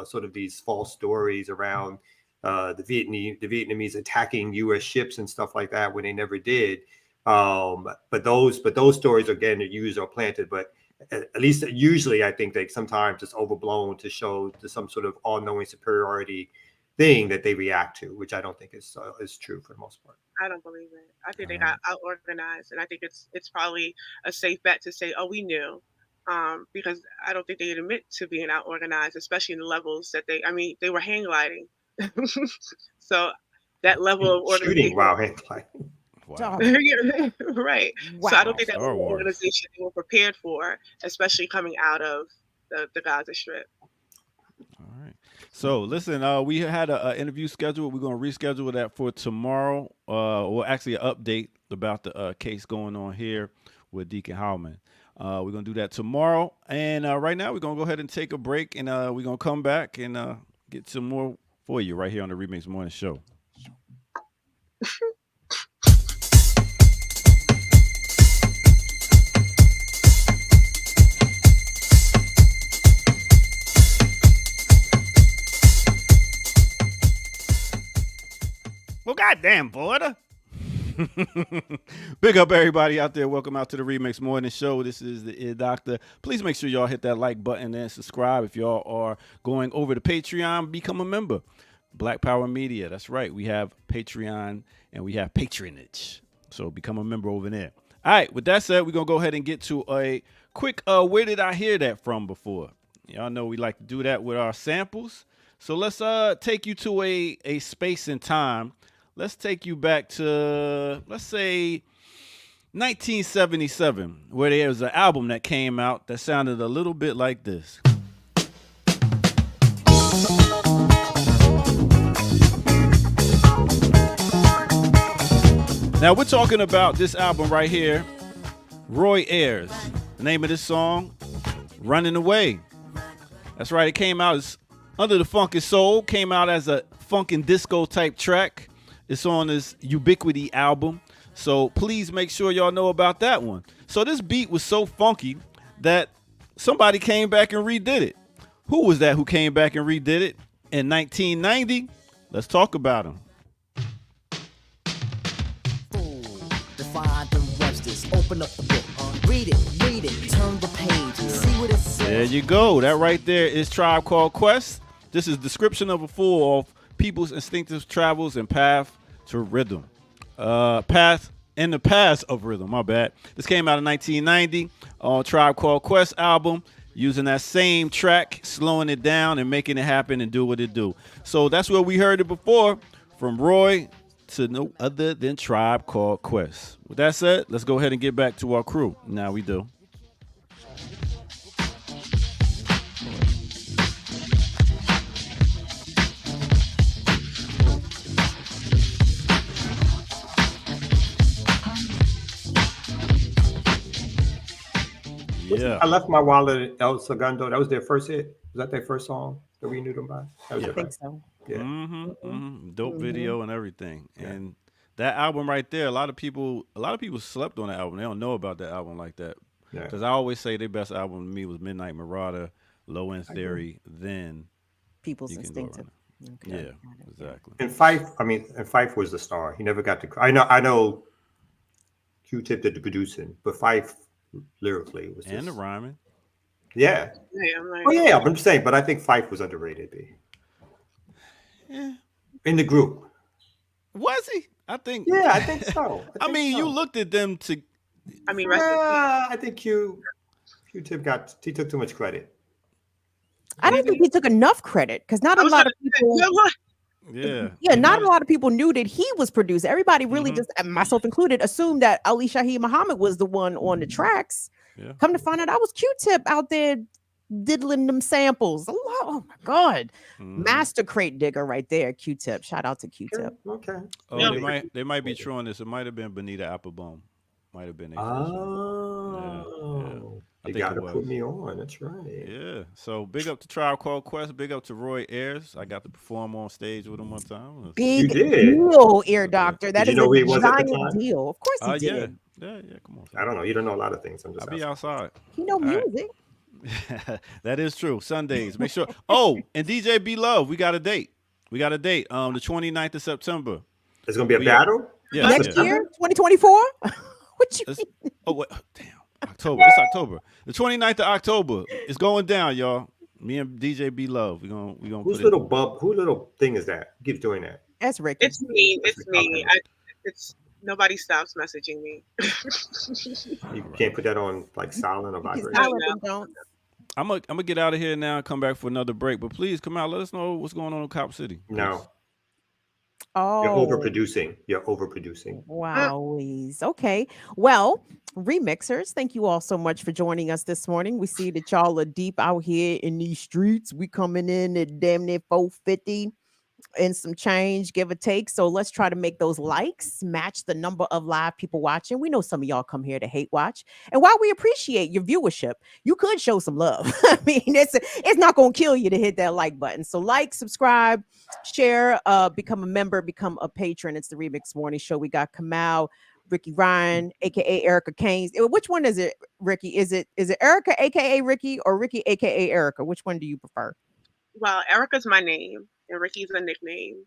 sort of these false stories around the Vietnamese attacking U.S. ships and stuff like that when they never did. But those stories again are used or planted. But at least usually I think they sometimes it's overblown to show to some sort of all-knowing superiority thing that they react to, which I don't think is true for the most part. I don't believe it. I think they got out organized, and I think it's probably a safe bet to say, "Oh, we knew," because I don't think they admit to being out organized, especially in the levels that they were hang gliding. So that level of organization, shooting while hang gliding. Wow. Right. Wow. So I don't think that was an organization they were prepared for, especially coming out of the Gaza Strip. All right. So listen, we had an interview scheduled. We're going to reschedule that for tomorrow. Well, actually, an update about the case going on here with Deacon Howman. We're going to do that tomorrow. And right now, we're going to go ahead and take a break, and we're going to come back and get some more for you right here on the Remix Morning Show. Well, goddamn, Border. Big up everybody out there. Welcome out to the Remix Morning Show. This is the Ear Doctor. Please make sure y'all hit that like button and subscribe. If y'all are going over to Patreon, become a member. Black Power Media. That's right. We have Patreon and we have patronage. So become a member over there. All right. With that said, we're going to go ahead and get to a quick where did I hear that from before? Y'all know we like to do that with our samples. So let's take you to a space and time. Let's take you back to, let's say, 1977, where there was an album that came out that sounded a little bit like this. Now we're talking about this album right here, Roy Ayers. The name of this song, Running Away. That's right, it came out as Under the Funkin' Soul, came out as a funkin' disco type track. It's on this Ubiquity album. So please make sure y'all know about that one. So this beat was so funky that somebody came back and redid it. Who was that who came back and redid it in 1990? Let's talk about him. Open up the book, read it, turn the page, see what it says. There you go. That right there is Tribe Called Quest. This is description of a fool of people's instinctive travels and path to rhythm. Path in the past of rhythm, my bad. This came out in 1990 on Tribe Called Quest album, using that same track, slowing it down and making it happen and do what it do. So that's where we heard it before, from Roy to no other than Tribe Called Quest. With that said, let's go ahead and get back to our crew. Now we do. Yeah. I Left My Wallet at El Segundo. That was their first hit. Was that their first song that we knew them by? I think so. Yeah. Dope video and everything. Yeah. And that album right there, a lot of people slept on that album. They don't know about that album like that. Because I always say their best album to me was Midnight Marauder, Low End Theory, then People's Instinctive. Okay. Yeah, exactly. And Fife was the star. He never got to. I know Q-Tip did the producing, but Fife lyrically was and the rhyming. Yeah. Yeah, I'm saying, but I think Fife was underrated. Yeah. In the group. Was he? I think. Yeah, I think so. You looked at them to. I think Q-Tip took too much credit. I don't think he took enough credit because not a lot of people. Not a lot of people knew that he was produced. Everybody really just, myself included, assumed that Ali Shaheed Muhammad was the one on the tracks. Yeah. Come to find out, I was Q-Tip out there diddling them samples. Oh my God. Master crate digger right there, Q-Tip. Shout out to Q-Tip. Okay. Oh, they might be true on this. It might have been Bonita Applebum. Might have been a You gotta put me on. That's right. Yeah. So big up to Tribe Called Quest. Big up to Roy Ayers. I got to perform on stage with him one time. Big deal, ear doctor. That is a giant deal. Of course he did. Yeah. Come on. I don't know. You don't know a lot of things. I'll be outside. He know music. That is true. Sundays. Make sure. Oh, and DJ B Love. We got a date. The 29th of September. It's gonna be a battle. Yeah. Next year, 2024. What you mean? Oh, wait, damn. October. It's October. The 29th of October. It's going down, y'all. Me and DJ B Love. We're gonna Whose little thing is that? Keeps doing that. That's Ricky. It's me. It's nobody stops messaging me. You can't put that on like silent or vibrate. I'm gonna get out of here now and come back for another break. But please come out. Let us know what's going on in Cop City. Please. No. Oh, You're overproducing. Wow. Okay. Well, remixers, thank you all so much for joining us this morning. We see that y'all are deep out here in these streets. We coming in at damn near 450 and some change, give or take. So let's try to make those likes match the number of live people watching. We know some of y'all come here to hate watch. And while we appreciate your viewership, you could show some love. I mean, it's not going to kill you to hit that like button. So like, subscribe, share, become a member, become a patron. It's the Remix Morning Show. We got Kamal, Ricky Ryan, aka Erica Kane. Which one is it, Ricky? Is it Erica, aka Ricky, or Ricky, aka Erica? Which one do you prefer? Well, Erica's my name and Ricky's a nickname,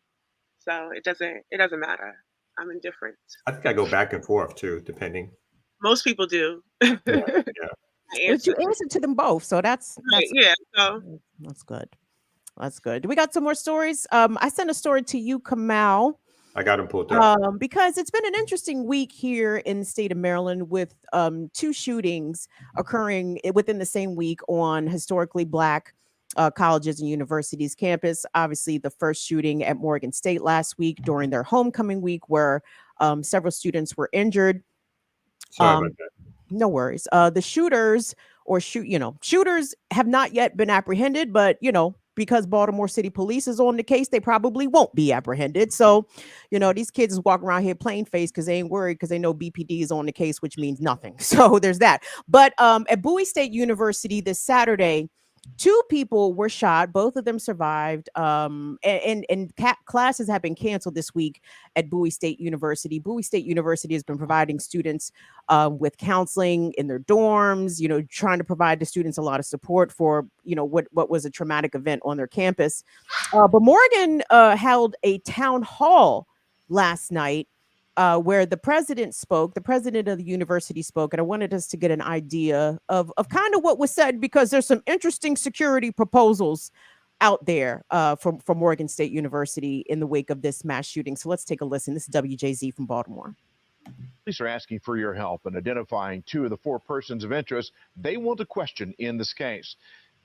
so it doesn't matter. I'm indifferent. I think I go back and forth too, depending. Most people do. Yeah. But you answer to them both, so that's right. Yeah, so that's good. That's good. We got some more stories. I sent a story to you, Kamal. I got them pulled up. Because it's been an interesting week here in the state of Maryland with two shootings occurring within the same week on historically Black colleges and universities campus. Obviously, the first shooting at Morgan State last week during their homecoming week, where several students were injured. Sorry about that. No worries. The shooters shooters have not yet been apprehended, but because Baltimore City Police is on the case, they probably won't be apprehended. So, these kids is walking around here plain face because they ain't worried because they know BPD is on the case, which means nothing. So there's that. But at Bowie State University this Saturday, two people were shot. Both of them survived. And classes have been canceled this week at Bowie State University. Bowie State University has been providing students with counseling in their dorms, trying to provide the students a lot of support for, what was a traumatic event on their campus. But Morgan held a town hall last night where the president of the university spoke, and I wanted us to get an idea of kind of what was said, because there's some interesting security proposals out there from Morgan State University in the wake of this mass shooting. So let's take a listen. This is WJZ from Baltimore. Police are asking for your help in identifying two of the four persons of interest they want to question in this case.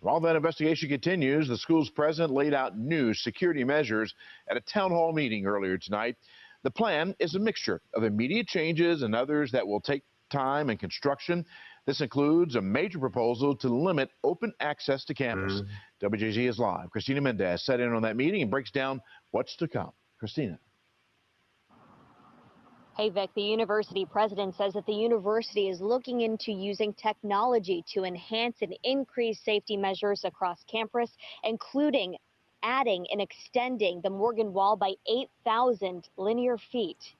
While that investigation continues, the school's president laid out new security measures at a town hall meeting earlier tonight. The plan is a mixture of immediate changes and others that will take time and construction. This includes a major proposal to limit open access to campus. WJZ is live. Christina Mendez sat in on that meeting and breaks down what's to come. Christina. Hey, Vic, the university president says that the university is looking into using technology to enhance and increase safety measures across campus, including adding and extending the Morgan Wall by 8,000 linear feet.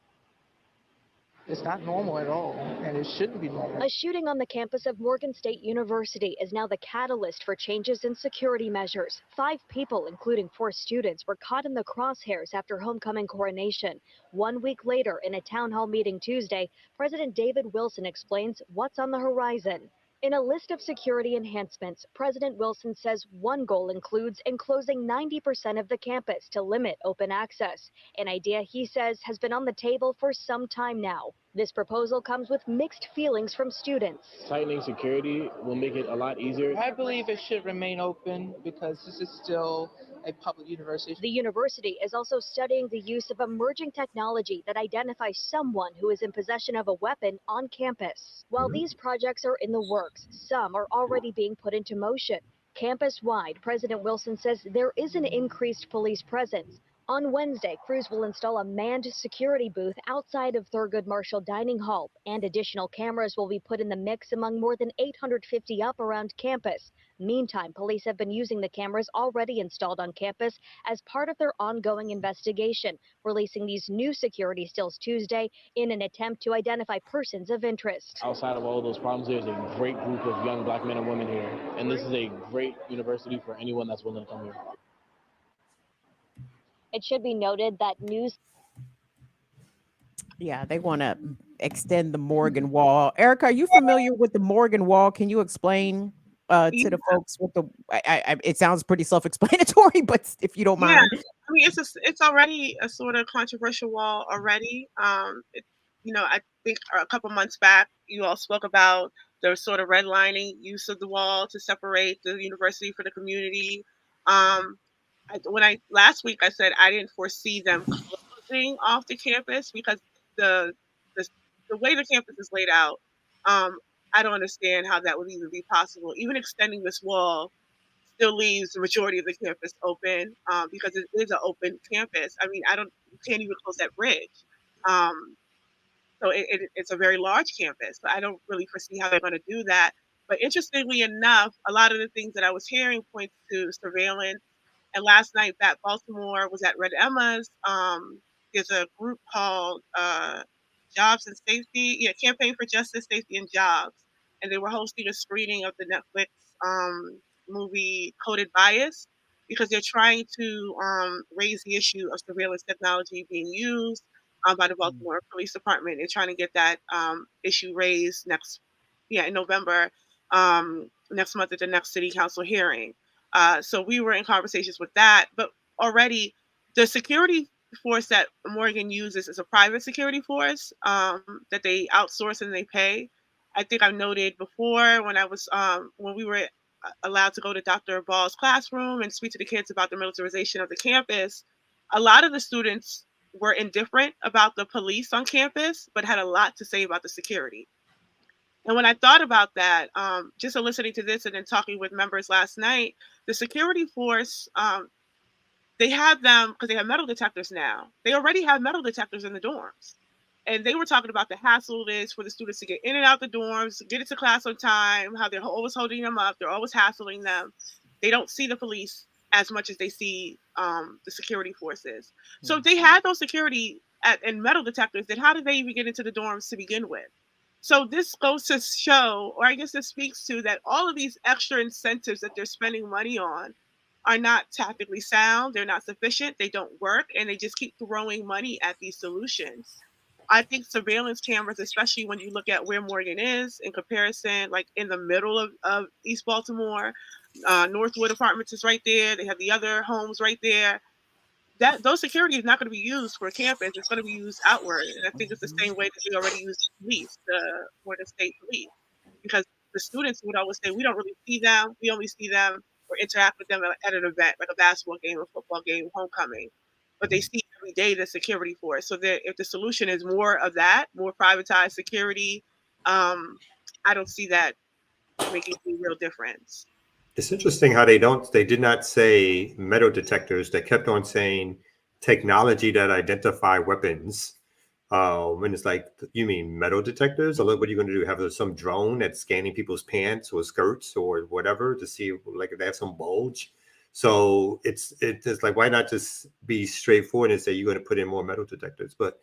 It's not normal at all, and it shouldn't be normal. A shooting on the campus of Morgan State University is now the catalyst for changes in security measures. 5 people, including 4 students, were caught in the crosshairs after homecoming coronation. 1 week later, in a town hall meeting Tuesday, President David Wilson explains what's on the horizon. In a list of security enhancements, President Wilson says one goal includes enclosing 90% of the campus to limit open access, an idea he says has been on the table for some time now. This proposal comes with mixed feelings from students. Tightening security will make it a lot easier. I believe it should remain open because this is still a public university. The university is also studying the use of emerging technology that identifies someone who is in possession of a weapon on campus. While these projects are in the works, some are already being put into motion. Campus-wide, President Wilson says there is an increased police presence. On Wednesday, crews will install a manned security booth outside of Thurgood Marshall Dining Hall, and additional cameras will be put in the mix among more than 850 up around campus. Meantime, police have been using the cameras already installed on campus as part of their ongoing investigation, releasing these new security stills Tuesday in an attempt to identify persons of interest. Outside of all those problems, there's a great group of young Black men and women here, and this is a great university for anyone that's willing to come here. It should be noted that news. Yeah, they want to extend the Morgan Wall. Erica, are you familiar with the Morgan Wall? Can you explain to the folks what the? It sounds pretty self-explanatory, but if you don't mind. I mean, it's already a sort of controversial wall already. I think a couple months back, you all spoke about the sort of redlining use of the wall to separate the university from the community. Last week I said I didn't foresee them closing off the campus because the way the campus is laid out, I don't understand how that would even be possible. Even extending this wall still leaves the majority of the campus open because it is an open campus. I mean, you can't even close that bridge. So it's a very large campus. So I don't really foresee how they're going to do that. But interestingly enough, a lot of the things that I was hearing point to surveillance. And last night, Bat Baltimore was at Red Emma's. There's a group called Jobs and Safety, Campaign for Justice, Safety, and Jobs. And they were hosting a screening of the Netflix movie Coded Bias because they're trying to raise the issue of surveillance technology being used by the Baltimore Police Department. They're trying to get that issue raised in November, next month at the next city council hearing. So we were in conversations with that, but already the security force that Morgan uses is a private security force that they outsource and they pay. I think I've noted before when we were allowed to go to Dr. Ball's classroom and speak to the kids about the militarization of the campus, a lot of the students were indifferent about the police on campus, but had a lot to say about the security. And when I thought about that, just listening to this and then talking with members last night, the security force, they have them because they have metal detectors now. They already have metal detectors in the dorms. And they were talking about the hassle it is for the students to get in and out the dorms, get into class on time, how they're always holding them up, they're always hassling them. They don't see the police as much as they see the security forces. So if they had those security and metal detectors, then how did they even get into the dorms to begin with? So this goes to show, or I guess this speaks to that all of these extra incentives that they're spending money on are not tactically sound, they're not sufficient, they don't work, and they just keep throwing money at these solutions. I think surveillance cameras, especially when you look at where Morgan is in comparison, like in the middle of East Baltimore, Northwood Apartments is right there. They have the other homes right there. Those security is not going to be used for campus. It's going to be used outward. And I think it's the same way that they already use the police, the state police, because the students would always say, we don't really see them. We only see them or interact with them at an event, like a basketball game, a football game, homecoming. But they see every day the security force. So that if the solution is more of that, more privatized security, I don't see that making a real difference. It's interesting how they did not say metal detectors. They kept on saying technology that identify weapons. And it's like, you mean metal detectors? Or what are you going to do? Have some drone that's scanning people's pants or skirts or whatever to see like if they have some bulge? So it's like, why not just be straightforward and say you're going to put in more metal detectors? But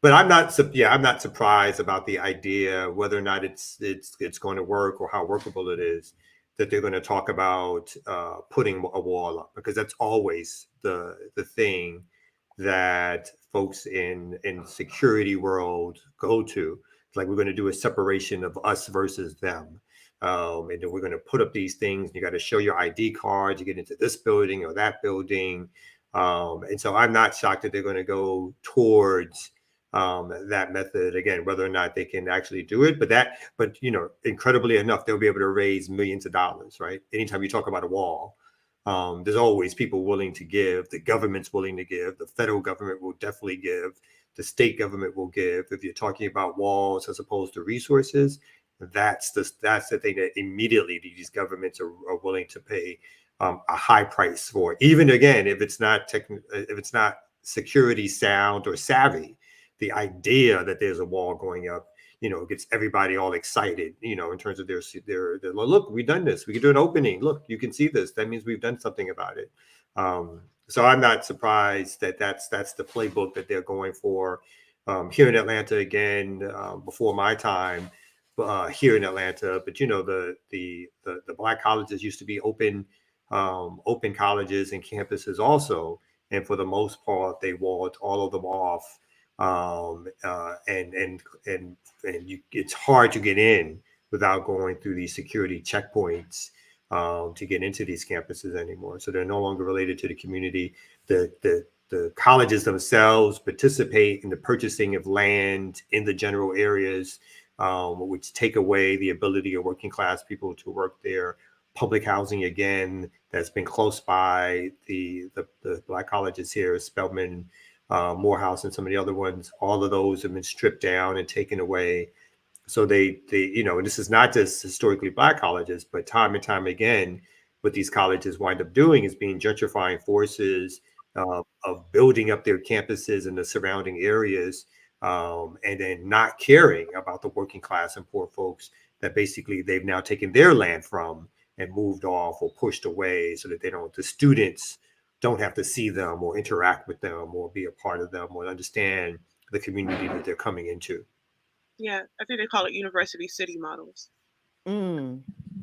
I'm not surprised about the idea whether or not it's going to work or how workable it is, that they're going to talk about putting a wall up, because that's always the thing that folks in security world go to. It's like, we're going to do a separation of us versus them. And then we're going to put up these things. You got to show your ID card to get into this building or that building. And so I'm not shocked that they're going to go towards that method again, whether or not they can actually do it. But incredibly enough, they'll be able to raise millions of dollars, right? Anytime you talk about a wall, there's always people willing to give. The government's willing to give. The federal government will definitely give. The state government will give. If you're talking about walls as opposed to resources, that's the thing that immediately these governments are willing to pay a high price for. Even again, if it's not security sound or savvy, the idea that there's a wall going up, gets everybody all excited, in terms of their look, we've done this. We can do an opening. Look, you can see this. That means we've done something about it. So I'm not surprised that that's the playbook that they're going for here in Atlanta again, before my time here in Atlanta. But the Black colleges used to be open colleges and campuses also, and for the most part they walled all of them off. It's hard to get in without going through these security checkpoints to get into these campuses anymore. So they're no longer related to the community. The colleges themselves participate in the purchasing of land in the general areas, which take away the ability of working class people to work there. Public housing, again, that's been close by the Black colleges here, Spelman, Morehouse, and some of the other ones. All of those have been stripped down and taken away. So they and this is not just historically Black colleges, but time and time again, what these colleges wind up doing is being gentrifying forces of building up their campuses in the surrounding areas, and then not caring about the working class and poor folks that basically they've now taken their land from and moved off or pushed away, so that the students don't have to see them or interact with them or be a part of them or understand the community that they're coming into. Yeah, I think they call it university city models.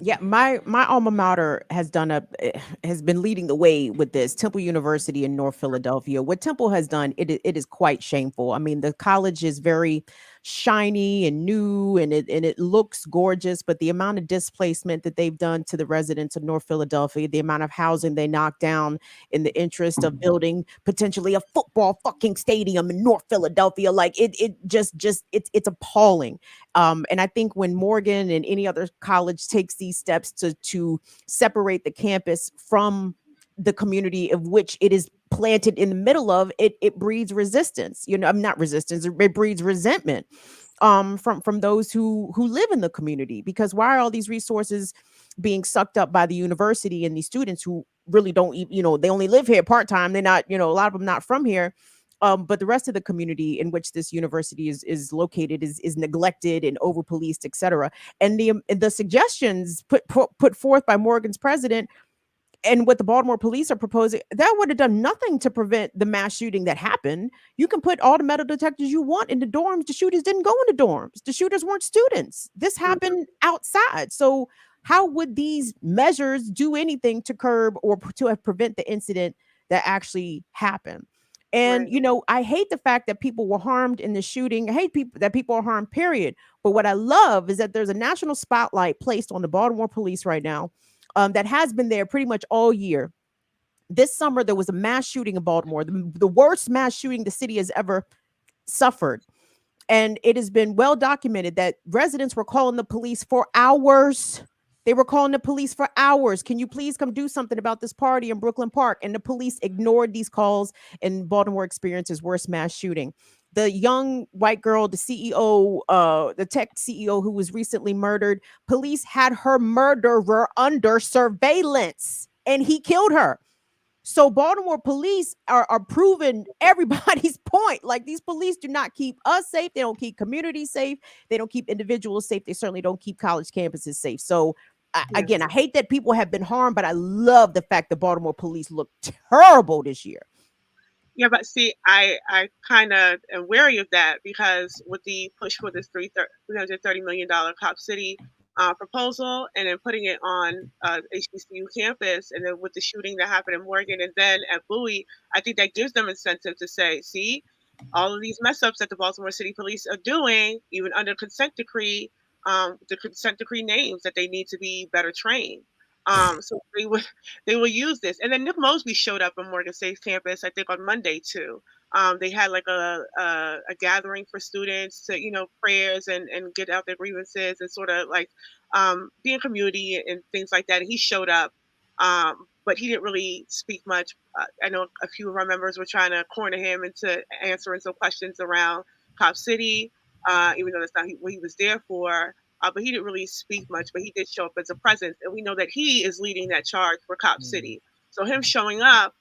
Yeah, my alma mater has been leading the way with this. Temple University in North Philadelphia. What Temple has done, it is quite shameful. I mean, the college is very shiny and new, and it looks gorgeous. But the amount of displacement that they've done to the residents of North Philadelphia, the amount of housing they knocked down in the interest of building potentially a football fucking stadium in North Philadelphia, like it's appalling. And I think when Morgan and any other college takes these steps to separate the campus from the community of which it is planted in the middle of, it breeds resistance. I'm not resistance, it breeds resentment from those who live in the community, because why are all these resources being sucked up by the university and these students who really don't they only live here part-time, they're not, a lot of them not from here. But the rest of the community in which this university is located is neglected and over policed, etc. And the suggestions put forth by Morgan's president and what the Baltimore police are proposing, that would have done nothing to prevent the mass shooting that happened. You can put all the metal detectors you want in the dorms. The shooters didn't go into dorms. The shooters weren't students. This happened outside. So how would these measures do anything to curb or to prevent the incident that actually happened? And, I hate the fact that people were harmed in the shooting. I hate that people are harmed, period. But what I love is that there's a national spotlight placed on the Baltimore police right now. That has been there pretty much all year. This summer, there was a mass shooting in Baltimore, the worst mass shooting the city has ever suffered. And it has been well documented that residents were calling the police for hours. They were calling the police for hours. Can you please come do something about this party in Brooklyn Park? And the police ignored these calls, and Baltimore experienced its worst mass shooting. The young white girl, the CEO, the tech CEO who was recently murdered, police had her murderer under surveillance and he killed her. So Baltimore police are proving everybody's point. Like, these police do not keep us safe. They don't keep communities safe. They don't keep individuals safe. They certainly don't keep college campuses safe. So again, I hate that people have been harmed, but I love the fact that Baltimore police look terrible this year. Yeah, but see, I kind of am wary of that, because with the push for this $330 million Cop City proposal, and then putting it on HBCU campus, and then with the shooting that happened in Morgan and then at Bowie, I think that gives them incentive to say, see, all of these mess ups that the Baltimore City Police are doing, even under consent decree, the consent decree names that they need to be better trained. So they will use this. And then Nick Mosby showed up on Morgan State's campus, I think on Monday too. They had like a gathering for students to, prayers and get out their grievances and sort of like be in community and things like that. And he showed up, but he didn't really speak much. I know a few of our members were trying to corner him into answering some questions around Cop City, even though that's not what he was there for. But he didn't really speak much, but he did show up as a presence. And we know that he is leading that charge for Cop City. So him showing up,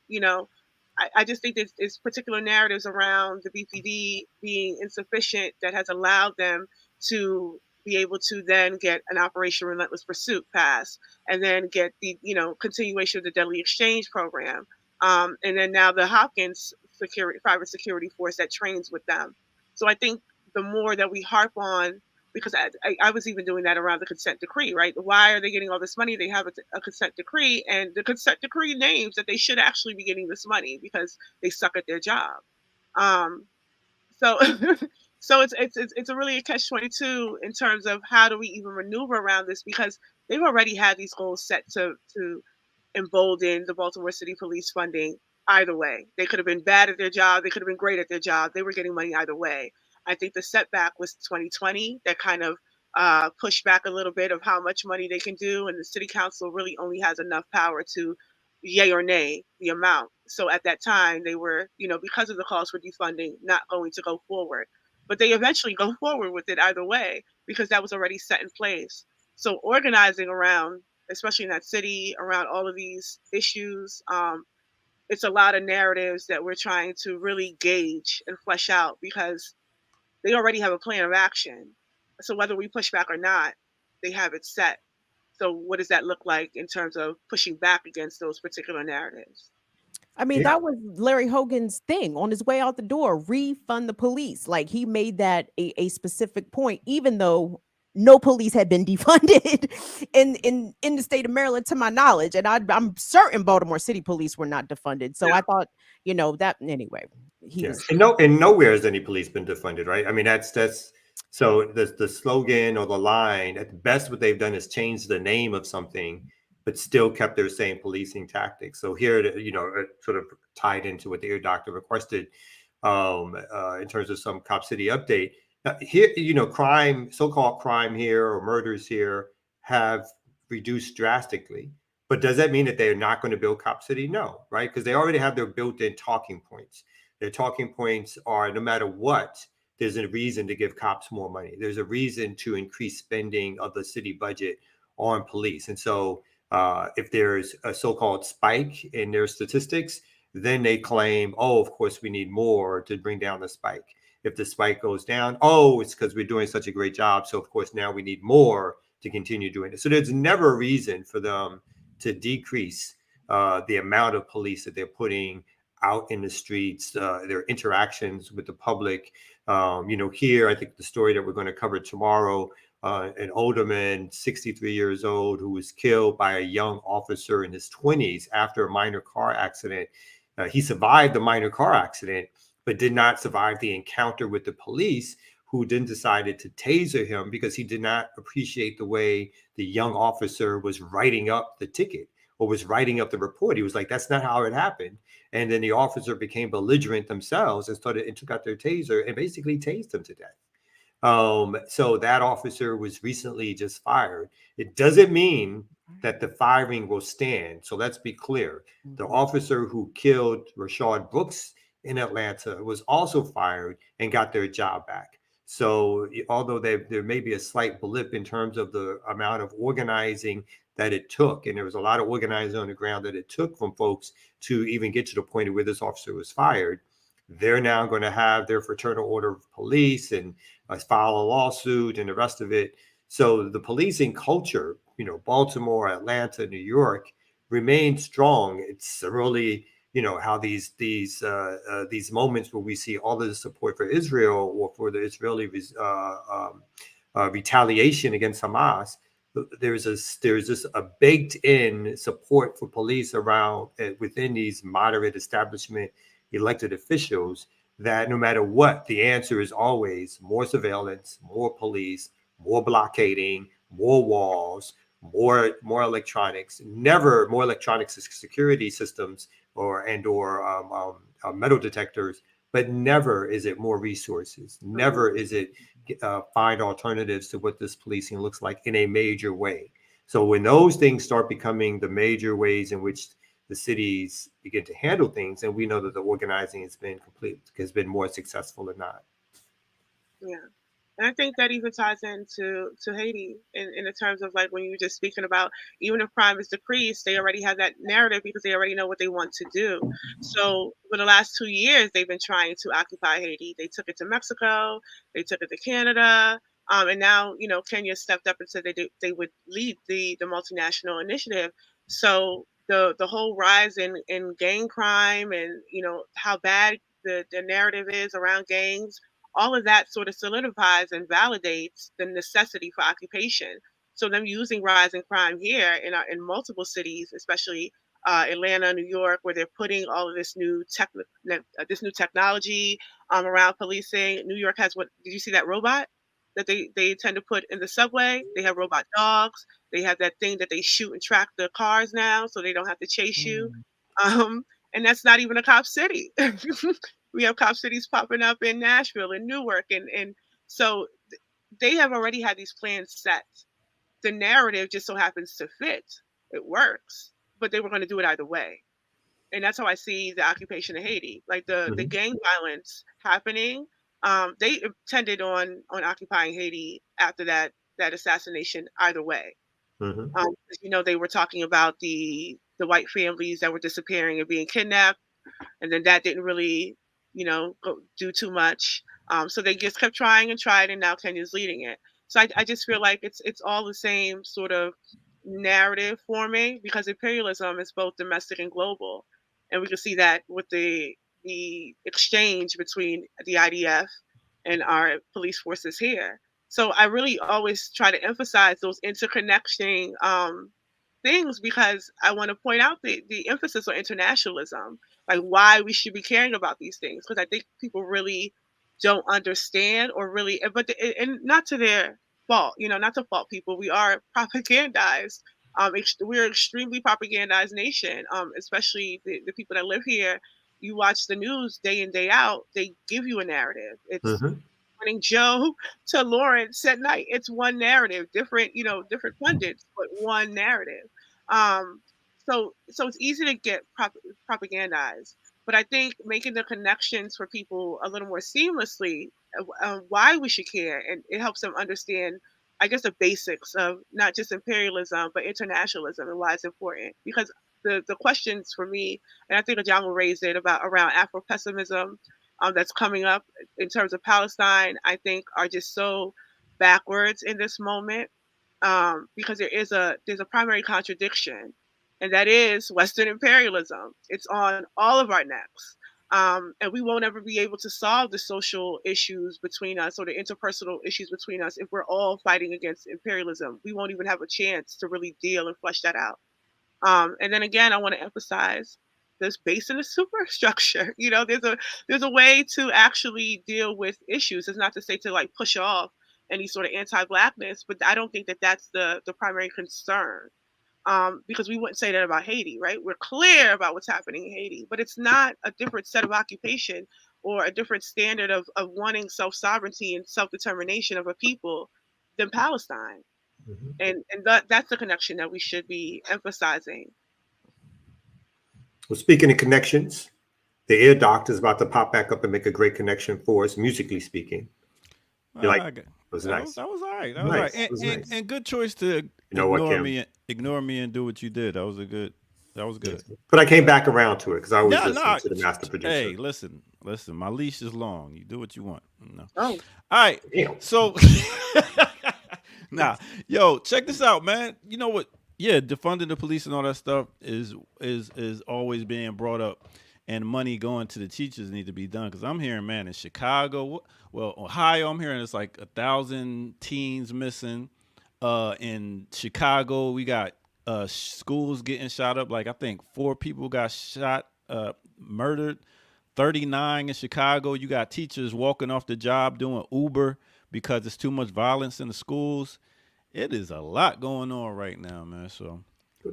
I just think there's particular narratives around the BPD being insufficient that has allowed them to be able to then get an Operation Relentless Pursuit pass, and then get the, continuation of the Deadly Exchange program. And then now the Hopkins private security force that trains with them. So I think the more that we harp on, because I was even doing that around the consent decree, right? Why are they getting all this money? They have a consent decree, and the consent decree names that they should actually be getting this money because they suck at their job. So so it's a really a catch-22 in terms of how do we even maneuver around this, because they've already had these goals set to embolden the Baltimore City Police funding either way. They could have been bad at their job. They could have been great at their job. They were getting money either way. I think the setback was 2020 that kind of pushed back a little bit of how much money they can do. And the city council really only has enough power to yay or nay the amount. So at that time, they were, because of the calls for defunding, not going to go forward. But they eventually go forward with it either way, because that was already set in place. So organizing around, especially in that city, around all of these issues, it's a lot of narratives that we're trying to really gauge and flesh out, because they already have a plan of action. So whether we push back or not, they have it set. So what does that look like in terms of pushing back against those particular narratives? I mean, that was Larry Hogan's thing on his way out the door, refund the police. Like, he made that a specific point, even though no police had been defunded in the state of Maryland, to my knowledge. And I'm certain Baltimore City police were not defunded. So I thought, that anyway. And nowhere has any police been defunded, right? I mean, that's So the slogan or the line, at best, what they've done is change the name of something, but still kept their same policing tactics. So here, sort of tied into what the ear doctor requested in terms of some Cop City update. Here, crime, so-called crime here or murders here have reduced drastically. But does that mean that they're not going to build Cop City? No, right? Because they already have their built-in talking points. Their talking points are no matter what, there's a reason to give cops more money. There's a reason to increase spending of the city budget on police. And so if there's a so-called spike in their statistics, then they claim, oh, of course, we need more to bring down the spike. If the spike goes down, oh, it's because we're doing such a great job. So, of course, now we need more to continue doing it. So there's never a reason for them to decrease the amount of police that they're putting out in the streets, their interactions with the public. Here, I think the story that we're going to cover tomorrow, an older man, 63 years old, who was killed by a young officer in his 20s after a minor car accident. He survived the minor car accident, but did not survive the encounter with the police, who then decided to taser him because he did not appreciate the way the young officer was writing up the ticket or was writing up the report. He was like, that's not how it happened. And then the officer became belligerent themselves and took out their taser and basically tased him to death. So that officer was recently just fired. It doesn't mean that the firing will stand. So let's be clear. The officer who killed Rashad Brooks in Atlanta was also fired and got their job back. So although there may be a slight blip in terms of the amount of organizing that it took, and there was a lot of organizing on the ground that it took from folks to even get to the point where this officer was fired, they're now going to have their fraternal order of police and file a lawsuit and the rest of it. So the policing culture, Baltimore, Atlanta, New York, remains strong. It's really, how these moments where we see all of the support for Israel or for the Israeli retaliation against Hamas, there's just a baked in support for police around within these moderate establishment elected officials, that no matter what, the answer is always more surveillance, more police, more blockading, more walls, more electronics, never more electronic security systems or metal detectors, but never is it more resources. Never is it find alternatives to what this policing looks like in a major way. So when those things start becoming the major ways in which the cities begin to handle things, and we know that the organizing has been more successful than not. Yeah. And I think that even ties into Haiti in the terms of like when you were just speaking about, even if crime is decreased, they already have that narrative because they already know what they want to do. So for the last 2 years, they've been trying to occupy Haiti. They took it to Mexico, they took it to Canada, and now Kenya stepped up and said they would lead the multinational initiative. So the whole rise in gang crime and how bad the narrative is around gangs, all of that sort of solidifies and validates the necessity for occupation. So them using rising crime here in multiple cities, especially Atlanta, New York, where they're putting all of this new technology around policing. New York has did you see that robot that they tend to put in the subway? They have robot dogs. They have that thing that they shoot and track the cars now, so they don't have to chase you. And that's not even a cop city. We have cop cities popping up in Nashville and Newark, and so they have already had these plans set. The narrative just so happens to fit. It works, but they were going to do it either way, and that's how I see the occupation of Haiti. Like the gang violence happening, they intended on occupying Haiti after that assassination either way. They were talking about the white families that were disappearing and being kidnapped, and then that didn't really, do too much. So they just kept trying and tried, and now Kenya's leading it. So I just feel like it's all the same sort of narrative forming because imperialism is both domestic and global, and we can see that with the exchange between the IDF and our police forces here. So I really always try to emphasize those interconnecting things because I want to point out the emphasis on internationalism, like why we should be caring about these things. Because I think people really don't understand or really, but and not to their fault, not to fault people. We are propagandized. We're an extremely propagandized nation, especially the people that live here. You watch the news day in, day out, they give you a narrative. It's Morning Joe to Lawrence at night. It's one narrative, different pundits, but one narrative. Um, so it's easy to get propagandized. But I think making the connections for people a little more seamlessly, why we should care, and it helps them understand, I guess, the basics of not just imperialism but internationalism and why it's important. Because the questions for me, and I think John will raise it about around Afro pessimism, that's coming up in terms of Palestine, I think are just so backwards in this moment, because there's a primary contradiction, and that is Western imperialism. It's on all of our necks. And we won't ever be able to solve the social issues between us or the interpersonal issues between us if we're all fighting against imperialism. We won't even have a chance to really deal and flesh that out. And then again, I want to emphasize this based in the superstructure. There's a way to actually deal with issues. It's not to say to like push off any sort of anti-blackness, but I don't think that that's the primary concern. Because we wouldn't say that about Haiti, right? We're clear about what's happening in Haiti, but it's not a different set of occupation or a different standard of wanting self-sovereignty and self-determination of a people than Palestine. And that's the connection that we should be emphasizing. Well, speaking of connections, the Ear Doctor is about to pop back up and make a great connection for us, musically speaking. You like? It was nice. That was all right. That was nice. And good choice to ignore me and do what you did. That was good. But I came back around to it because I always listen to the master producer. Hey, listen. My leash is long. You do what you want. No. Oh. All right. Damn. So, yo, check this out, man. You know what? Yeah, defunding the police and all that stuff is always being brought up, and money going to the teachers need to be done. Because I'm hearing, man, in Chicago, Ohio, I'm hearing it's like 1,000 teens missing. In Chicago, we got schools getting shot up. Like I think 4 people got shot, murdered. 39 in Chicago. You got teachers walking off the job doing Uber because there's too much violence in the schools. It is a lot going on right now, man. So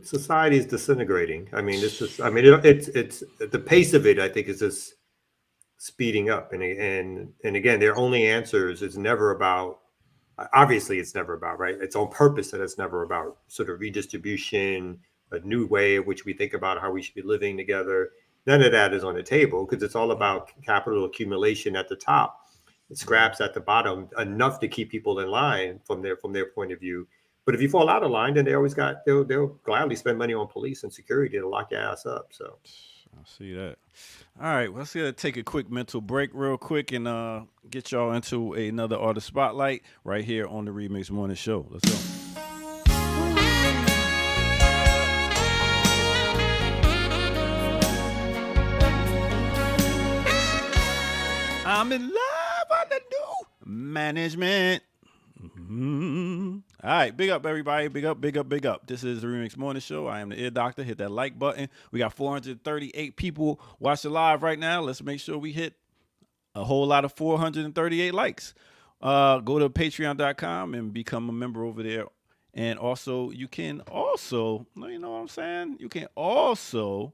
society is disintegrating. I mean, it's the pace of it, I think, is just speeding up. And again, their only answers is never about, obviously it's never about, right? It's on purpose that it's never about sort of redistribution, a new way in which we think about how we should be living together. None of that is on the table because it's all about capital accumulation at the top. Scraps at the bottom, enough to keep people in line from their point of view. But if you fall out of line, then they'll gladly spend money on police and security to lock your ass up. So I see that. All right, well, let's take a quick mental break real quick and get y'all into another artist spotlight right here on the Remix Morning Show. Let's go. I'm in love on the new management. Mm-hmm. All right, big up everybody. Big up. This is the Remix Morning Show. I am the Ear Doctor. Hit that like button. We got 438 people watching live right now. Let's make sure we hit a whole lot of 438 likes. Go to patreon.com and become a member over there. And also, you can also, you know what I'm saying? You can also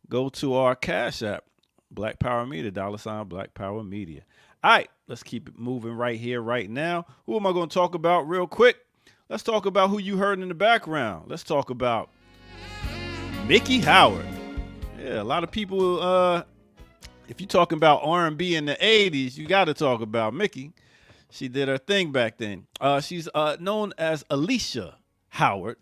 go to our Cash App. Black Power Media, $ Black Power Media. All right, let's keep it moving right here, right now. Who am I going to talk about real quick? Let's talk about who you heard in the background. Let's talk about Miki Howard. Yeah, a lot of people, if you're talking about R&B in the 80s, you got to talk about Miki. She did her thing back then. She's known as Alicia Howard,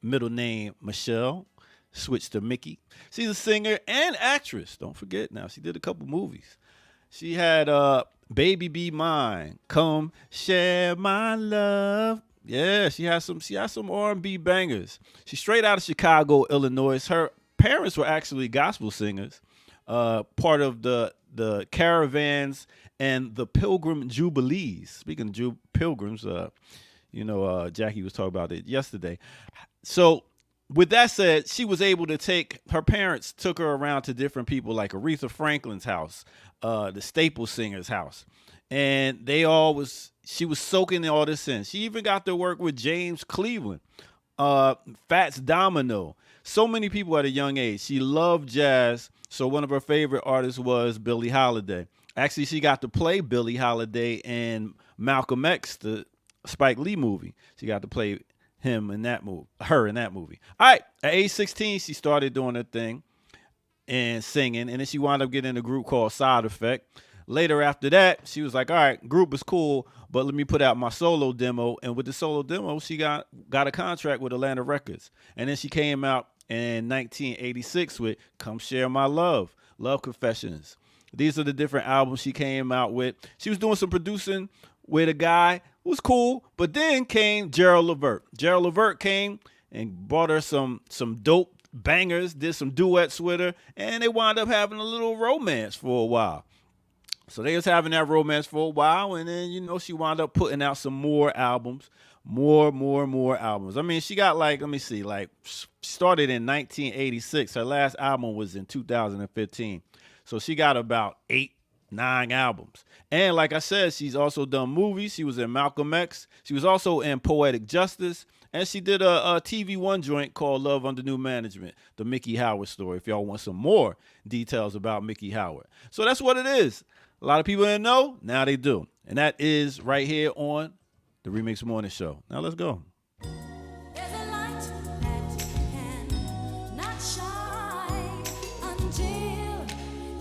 middle name Michelle. Switched to Miki. She's a singer and actress. Don't forget now. She did a couple movies. She had Baby Be Mine, Come Share My Love. Yeah, she has some R&B bangers. She's straight out of Chicago, Illinois. Her parents were actually gospel singers, part of the Caravans and the Pilgrim Jubilees. Speaking of Pilgrims, Jackie was talking about it yesterday. So with that said, she was able to take her parents took her around to different people like Aretha Franklin's house, the Staple Singer's house, and she was soaking all this in. She even got to work with James Cleveland, Fats Domino, so many people at a young age. She loved jazz, so one of her favorite artists was Billie Holiday. Actually, she got to play Billie Holiday in Malcolm X, the Spike Lee movie. She got to play her in that movie. All right, at age 16, she started doing her thing and singing, and then she wound up getting in a group called Side Effect. Later after that, she was like, all right, group is cool, but let me put out my solo demo. And with the solo demo, she got a contract with Atlantic Records. And then she came out in 1986 with Come Share My Love, Love Confessions. These are the different albums she came out with. She was doing some producing with a guy who was cool, but then came Gerald Levert. Gerald Levert came and brought her some dope bangers, did some duets with her, and they wound up having a little romance for a while. So they was having that romance for a while, and then, she wound up putting out some more albums, more albums. I mean, she got started in 1986. Her last album was in 2015. So she got about 8-9 albums. And like I said, she's also done movies. She was in Malcolm X. She was also in Poetic Justice. And she did a TV One joint called Love Under New Management, the Mickey Howard story, if y'all want some more details about Mickey Howard. So that's what it is. A lot of people didn't know. Now they do. And that is right here on the Remix Morning Show. Now let's go. There's a light that cannot shine until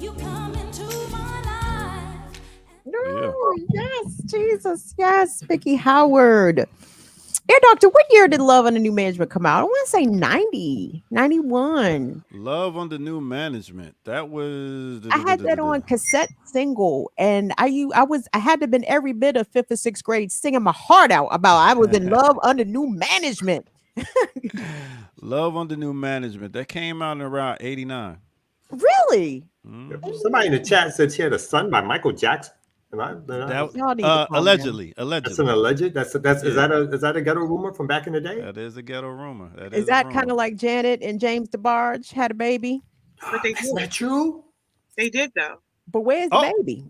you come into my life. No, yes, Jesus, yes, Mickey Howard. Air Doctor, what year did Love Under New Management come out? I want to say 90, 91. Love Under New Management. That was. I had that on cassette single, and I had to have been every bit of 5th or 6th grade singing my heart out about I was in love under new management. Love Under New Management. That came out in around 89. Really? Mm-hmm. Somebody in the chat said she had a son by Michael Jackson. Allegedly. That's an alleged. Is that a ghetto rumor from back in the day? That is a ghetto rumor. Is that kind of like Janet and James DeBarge had a baby? But That's not true. They did though. But where's the baby?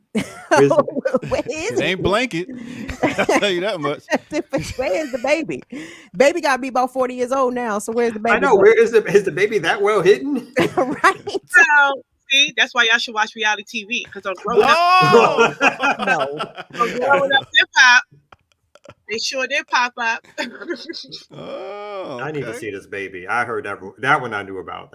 Where is it? Ain't Blanket. I'll tell you that much. Where is the baby? Baby got to be about 40 years old now. So where's the baby? I know. Where is the baby that well hidden? Right. So, see, that's why y'all should watch reality TV because I'm growing up. I'm growing up hip hop. They sure did pop up. Okay. I need to see this baby. I heard that one I knew about.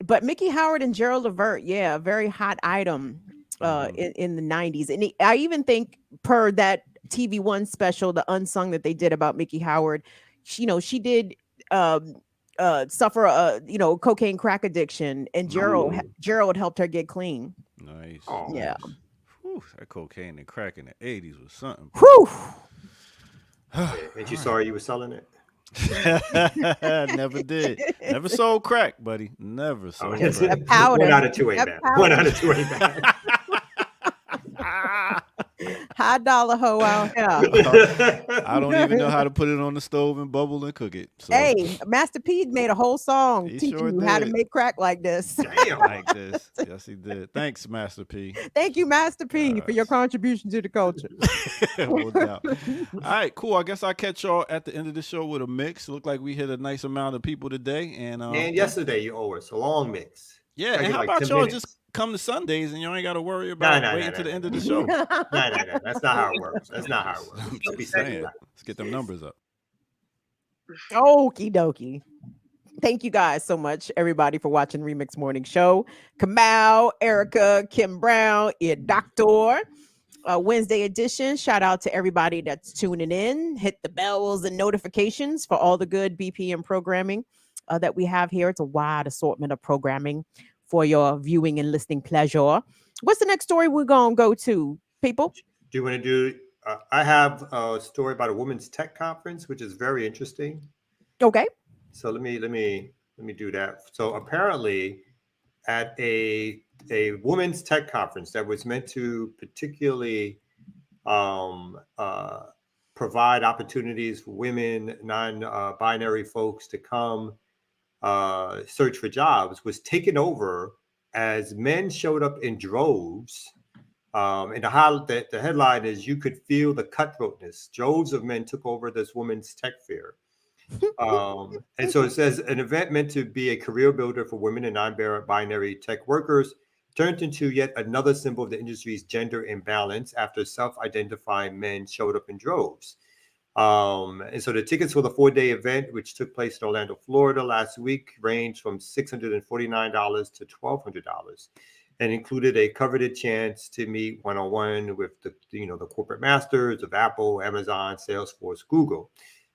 But Mickey Howard and Gerald Levert, yeah, very hot item in the 90s. And I even think per that TV One special, the Unsung that they did about Mickey Howard, she did suffer a cocaine crack addiction, and Gerald helped her get clean. Nice. Oh, yeah. Whew, that cocaine and crack in the 80s was something. Whew. And you sorry you were selling it? Never did. Never sold crack, buddy. Never sold crack. Powder. 1 out of 2 ain't bad. 1 out of 2 ain't bad. High dollar hoe out here. I don't even know how to put it on the stove and bubble and cook it. So. Hey, Master P made a whole song teaching you how to make crack like this. Damn. Like this. Yes, he did. Thanks, Master P. Thank you, Master P, for your contribution to the culture. No doubt. All right, cool. I guess I'll catch y'all at the end of the show with a mix. Look like we hit a nice amount of people today. And yesterday you owe us a long mix. Yeah, and how about y'all just come to Sundays and you ain't got to worry about waiting to the end of the show. No. That's not how it works. Don't be saying that. Let's get them numbers up. Okie dokie. Thank you guys so much, everybody, for watching Remix Morning Show. Kamal, Erica, Kim Brown, Doctor. Wednesday edition. Shout out to everybody that's tuning in. Hit the bells and notifications for all the good BPM programming that we have here. It's a wide assortment of programming for your viewing and listening pleasure. What's the next story we're going to go to, people? Do you want to do? I have a story about a women's tech conference, which is very interesting. Okay. So let me do that. So apparently, at a women's tech conference that was meant to particularly provide opportunities for women, non-binary folks to come search for jobs was taken over as men showed up in droves. And the headline is, "You could feel the cutthroatness. Droves of men took over this woman's tech fair." And so it says, an event meant to be a career builder for women and non-binary tech workers turned into yet another symbol of the industry's gender imbalance after self-identifying men showed up in droves. And so the tickets for the 4-day event, which took place in Orlando, Florida last week, ranged from $649 to $1,200 and included a coveted chance to meet one-on-one with the corporate masters of Apple, Amazon, Salesforce, Google.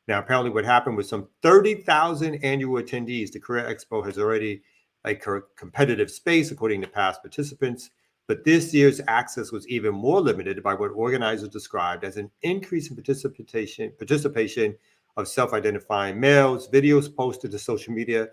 Now, apparently what happened was some 30,000 annual attendees. The Career Expo has already a competitive space, according to past participants. But this year's access was even more limited by what organizers described as an increase in participation of self-identifying males. Videos posted to social media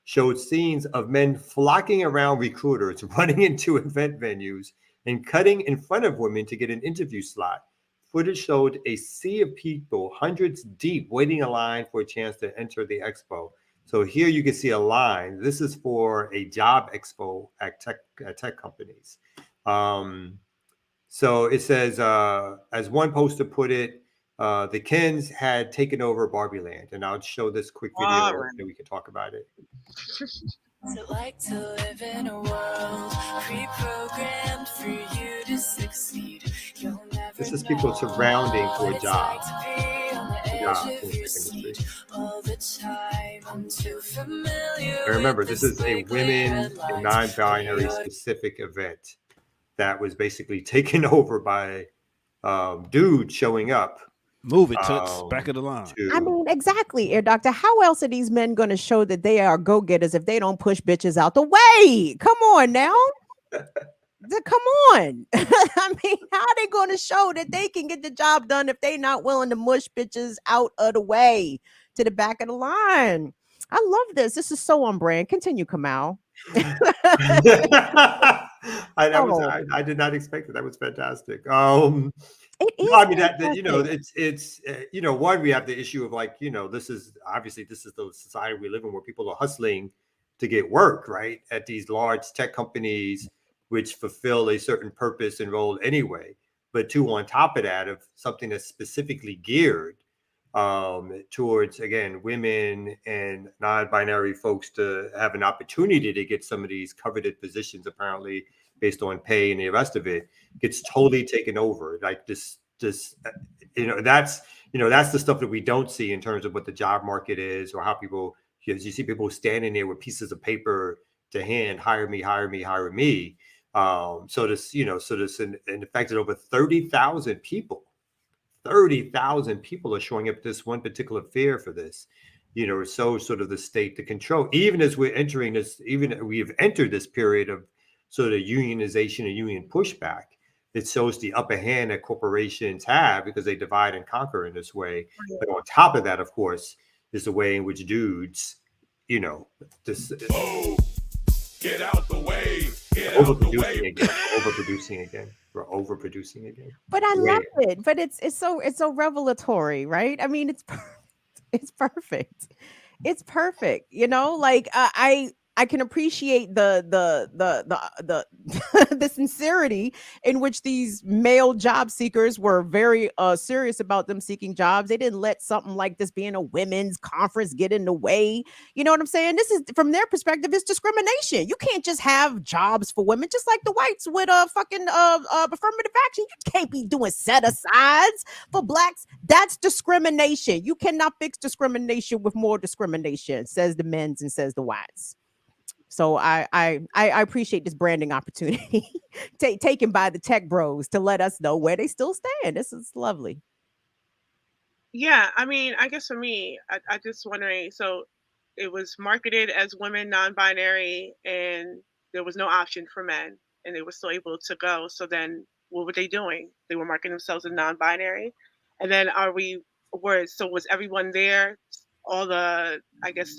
showed scenes of men flocking around recruiters, running into event venues, and cutting in front of women to get an interview slot. Footage showed a sea of people, hundreds deep, waiting in line for a chance to enter the expo. So here you can see a line. This is for a job expo at tech companies. So it says, as one poster put it, the Kens had taken over Barbie Land. And I'll show this quick video and we can talk about it. Like to live in a world pre-programmed for you to succeed. This is people surrounding for a job. All the time. I'm too familiar. And remember, this is a women and non-binary specific event that was basically taken over by dudes showing up. Move it, Toots. Back of the line. I mean, exactly, Air Doctor. How else are these men going to show that they are go-getters if they don't push bitches out the way? Come on now. Come on. I mean, how are they going to show that they can get the job done if they not willing to mush bitches out of the way to the back of the line? I love this. This is so on brand. Continue, Kamal. I did not expect it. That was fantastic. It is. I mean, it's one, we have the issue of this is the society we live in where people are hustling to get work, right? At these large tech companies, which fulfill a certain purpose and role anyway. But two, on top of that, of something that's specifically geared towards, again, women and non-binary folks to have an opportunity to get some of these coveted positions, apparently based on pay and the rest of it, gets totally taken over. Like that's the stuff that we don't see in terms of what the job market is, or how people, you see people standing there with pieces of paper to hand, hire me, hire me, hire me. So this in fact, over 30,000 people. 30,000 people are showing up at this one particular fair for this, so sort of the state to control, even as we're entering this, even we've entered this period of sort of unionization and union pushback. It shows the upper hand that corporations have because they divide and conquer in this way. But on top of that, of course, is the way in which dudes, get out the way. Overproducing again. We're overproducing again. But I love it. But it's so revelatory, right? I mean, it's perfect. It's perfect. I can appreciate the the sincerity in which these male job seekers were very serious about them seeking jobs. They didn't let something like this being a women's conference get in the way. You know what I'm saying? This is, from their perspective, it's discrimination. You can't just have jobs for women, just like the whites with fucking affirmative action. You can't be doing set asides for blacks. That's discrimination. You cannot fix discrimination with more discrimination, says the men's and says the whites. So I appreciate this branding opportunity taken by the tech bros to let us know where they still stand. This is lovely. Yeah, I mean, I guess for me, I just wondering, so it was marketed as women non-binary and there was no option for men and they were still able to go. So then what were they doing? They were marketing themselves as non-binary. And then was everyone there? All the, I guess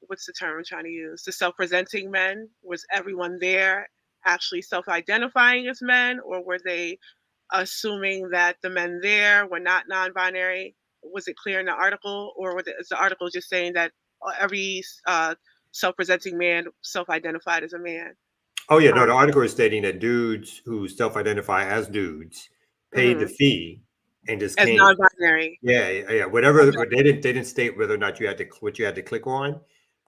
what's the term I'm trying to use? The self-presenting men, was everyone there actually self-identifying as men, or were they assuming that the men there were not non-binary? Was it clear in the article, or is the article just saying that every self-presenting man self-identified as a man? Oh yeah, no. The article is stating that dudes who self-identify as dudes paid the fee and just as came. non-binary. Yeah. Whatever. Okay. They didn't state whether or not what you had to click on,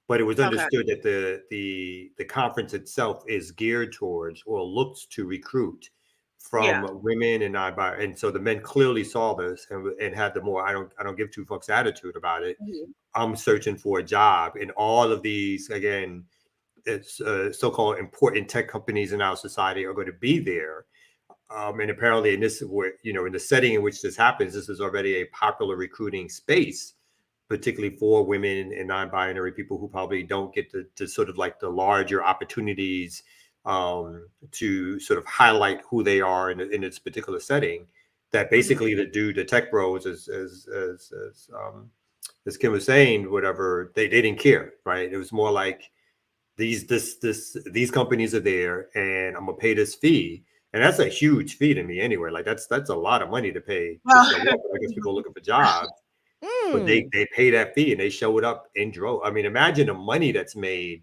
but it was understood that the conference itself is geared towards or looks to recruit from women and non-binary, and so the men clearly saw this and had the more I don't give two fucks attitude about it. I'm searching for a job, and all of these again. It's so-called important tech companies in our society are going to be there. And apparently in this, in the setting in which this happens, this is already a popular recruiting space, particularly for women and non-binary people who probably don't get to sort of like the larger opportunities to sort of highlight who they are in this particular setting. That basically the tech bros, as Kim was saying, whatever, they didn't care, right? It was more like, these companies are there and I'm gonna pay this fee. And that's a huge fee to me anyway. Like that's a lot of money to pay to show up. I guess people looking for jobs. But they pay that fee and they show it up in droves. I mean, imagine the money that's made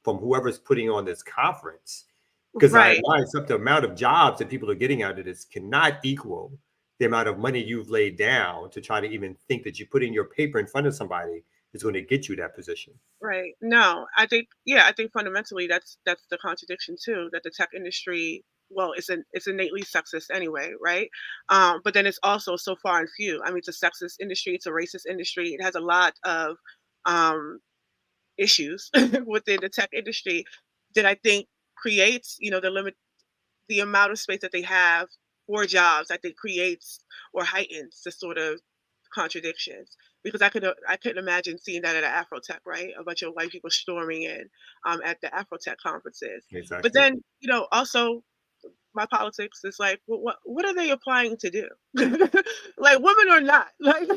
from whoever's putting on this conference. Because I realize the amount of jobs that people are getting out of this cannot equal the amount of money you've laid down to try to even think that you putting your paper in front of somebody is going to get you that position. Right. No, I think fundamentally that's the contradiction too, that the tech industry, well, it's innately sexist anyway, right? But then it's also so far and few. I mean, it's a sexist industry, it's a racist industry. It has a lot of issues within the tech industry that I think creates, the amount of space that they have for jobs, I think creates or heightens the sort of contradictions. Because I couldn't imagine seeing that at an Afrotech, right? A bunch of white people storming in at the Afrotech conferences. Exactly. But then, also my politics is like, what are they applying to do? Like women or not? Like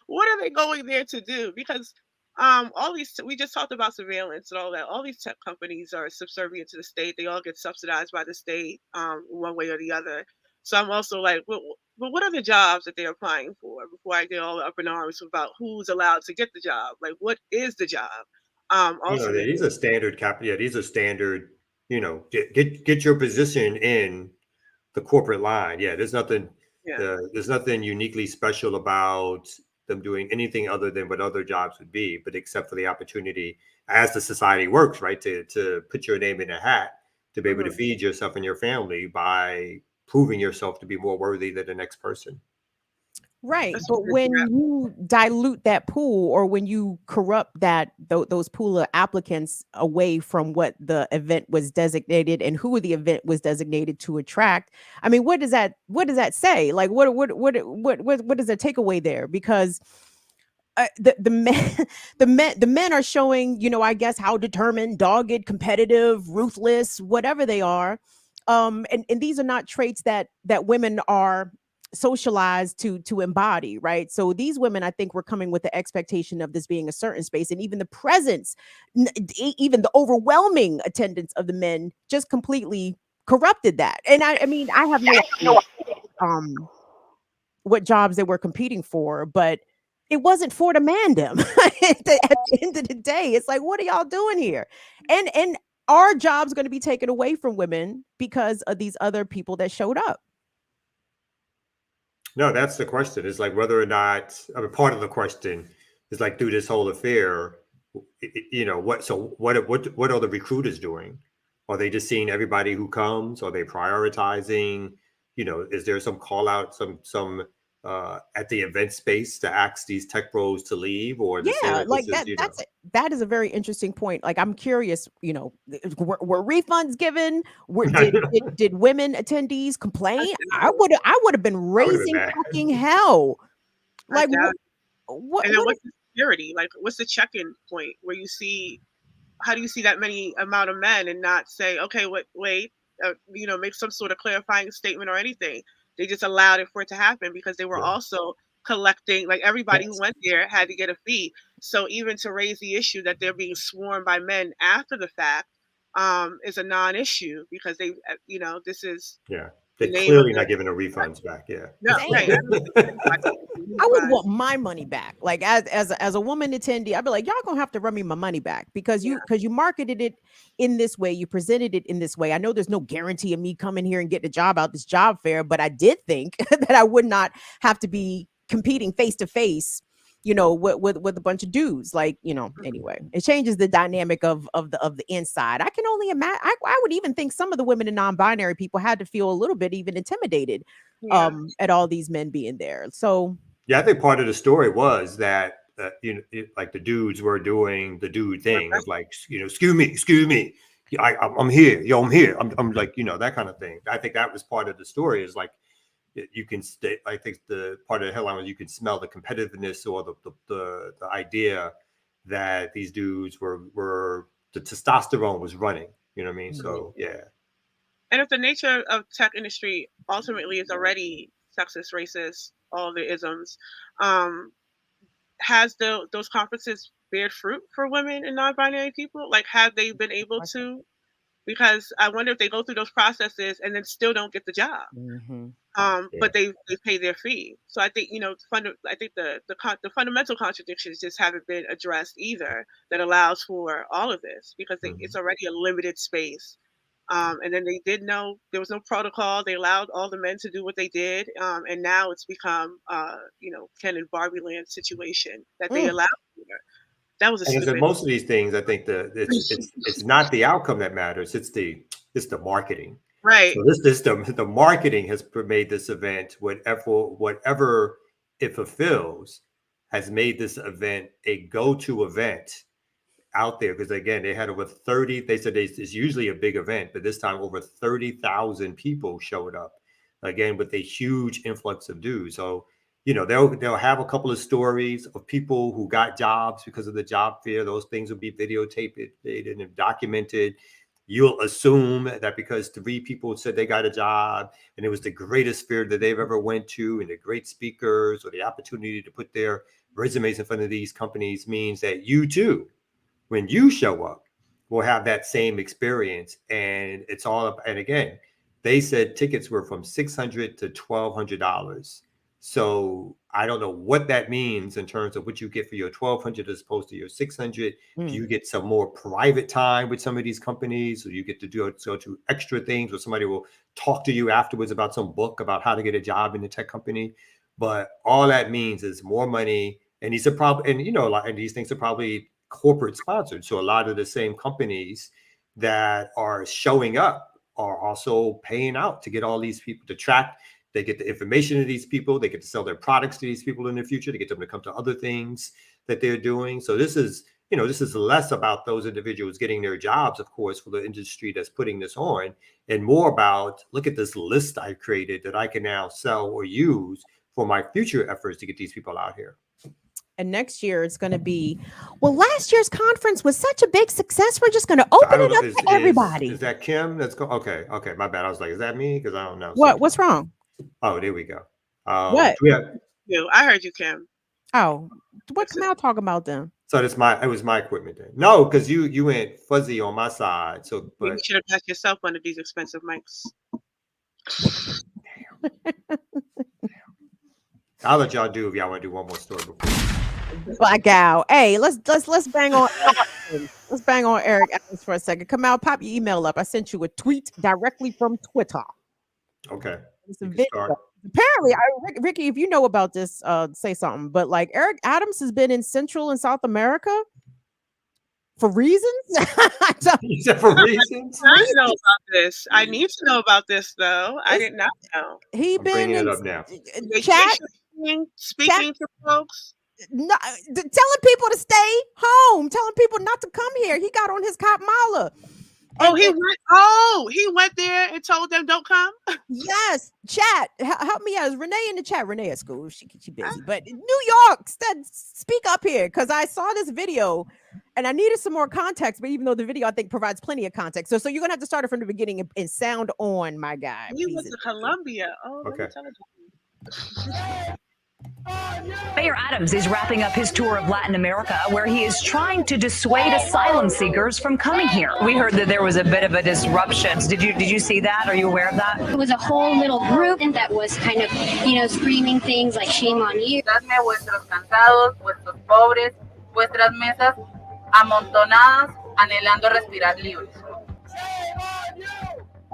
what are they going there to do? Because all these we just talked about surveillance and all that. All these tech companies are subservient to the state. They all get subsidized by the state, one way or the other. So I'm also like, well, what are the jobs that they're applying for before I get all up in arms about who's allowed to get the job? Like, what is the job? These are standard these are standard, get your position in the corporate line. Yeah, there's nothing uniquely special about them doing anything other than what other jobs would be, but except for the opportunity as the society works, right, to put your name in a hat, to be able to feed yourself and your family by proving yourself to be more worthy than the next person. Right. But when you dilute that pool, or when you corrupt those pool of applicants away from what the event was designated and who the event was designated to attract, I mean, what does that say? Like, what is the takeaway there? Because the men are showing, I guess, how determined, dogged, competitive, ruthless, whatever they are. And these are not traits that women are socialized to embody, right? So these women, I think, were coming with the expectation of this being a certain space, and even the presence, even the overwhelming attendance of the men, just completely corrupted that. And I mean, I have no idea, what jobs they were competing for, but it wasn't for the mandem. At the end of the day, it's like, what are y'all doing here? And are jobs going to be taken away from women because of these other people that showed up? No, that's the question. It's like whether or not, I mean, part of the question is like through this whole affair, what are the recruiters doing? Are they just seeing everybody who comes? Are they prioritizing? Is there some call out, some at the event space to ask these tech bros to leave, or to say that like that is a very interesting point. Like, I'm curious, were refunds given? Did women attendees complain? I would have been raising fucking hell. Like, what? And then what's the security? Like, what's the check-in point where you see? How do you see that many amount of men and not say, okay, wait, make some sort of clarifying statement or anything? They just allowed it for it to happen because they were also collecting, like everybody who went there had to get a fee. So even to raise the issue that they're being sworn by men after the fact is a non-issue because they, this is They're clearly not giving the refunds back. Yeah. No, right. I would want my money back. Like as a woman attendee, I'd be like, y'all gonna have to run me my money back because you marketed it in this way, you presented it in this way. I know there's no guarantee of me coming here and getting a job out this job fair, but I did think that I would not have to be competing face to face, with a bunch of dudes. Like, anyway, it changes the dynamic of the inside. I can only imagine. I would even think some of the women and non-binary people had to feel a little bit even intimidated at all these men being there. So yeah, I think part of the story was that like the dudes were doing the dude thing of like, excuse me, I'm here, I'm here, I'm like, that kind of thing. I think that was part of the story. Is like you can stay. I think the part of the headline was you can smell the competitiveness or the idea that these dudes were the testosterone was running. You know what I mean? So yeah. And if the nature of tech industry ultimately is already sexist, racist, all the isms, has those conferences bear fruit for women and non-binary people? Like, have they been able to? Because I wonder if they go through those processes and then still don't get the job. But they pay their fee. So I think I think the fundamental contradictions just haven't been addressed either. That allows for all of this because it's already a limited space. And then they did know there was no protocol. They allowed all the men to do what they did. And now it's become, Ken and Barbie Land situation that they allowed. That was and most of these things, I think it's not the outcome that matters. It's the marketing. Right. So the marketing has made this event, whatever it fulfills, has made this event a go-to event out there. Because again, they had over 30. They said it's usually a big event, but this time over 30,000 people showed up. Again, with a huge influx of dudes. So they'll have a couple of stories of people who got jobs because of the job fair. Those things will be videotaped and documented. You'll assume that because 3 people said they got a job and it was the greatest fair that they've ever went to, and the great speakers or the opportunity to put their resumes in front of these companies means that you too, when you show up, will have that same experience. And it's all up. And again, they said tickets were from $600 to $1,200. So I don't know what that means in terms of what you get for your $1,200 as opposed to your $600. Do you get some more private time with some of these companies, or you get to go to extra things where somebody will talk to you afterwards about some book about how to get a job in the tech company? But all that means is more money. And these are probably, and these things are probably corporate sponsored. So a lot of the same companies that are showing up are also paying out to get all these people to track. They get the information of these people. They get to sell their products to these people in the future. They get them to come to other things that they're doing. So this is less about those individuals getting their jobs, of course, for the industry that's putting this on, and more about, look at this list I created that I can now sell or use for my future efforts to get these people out here. And next year it's going to be, last year's conference was such a big success. We're just going to open it up to everybody. Is that Kim? Okay. My bad. I was like, is that me? Because I don't know. What's wrong? Oh, there we go. What? I heard you, Kim. Oh, what Kamal talking about then? So it was my equipment then. No, because you went fuzzy on my side. So you should have passed yourself one of these expensive mics. I'll let y'all do if y'all want to do one more story before. Blackout. Hey, let's bang on. Let's bang on Eric Adams for a second. Kamal, pop your email up. I sent you a tweet directly from Twitter. Okay. It's a video. Apparently, Ricky, if you know about this, say something. But like Eric Adams has been in Central and South America for reasons. For reasons? I know about this. I need to know about this though. I did not know. He been in it up now. Chat, speaking to folks. No, telling people to stay home, telling people not to come here. He got on his cop mala. He went there and told them don't come. Yes, chat. Help me out. Is Renee in the chat? Renee at school. She busy. But New York, speak up here because I saw this video and I needed some more context. But even though the video I think provides plenty of context, so you're gonna have to start it from the beginning and sound on, my guy. He went to Colombia. Oh, okay. Mayor Adams is wrapping up his tour of Latin America, where he is trying to dissuade asylum seekers from coming here. We heard that there was a bit of a disruption. Did you see that? Are you aware of that? It was a whole little group that was kind of, screaming things like "shame on you." Dadme vuestros cansados, vuestros pobres, vuestras mesas amontonadas, anhelando respirar libres.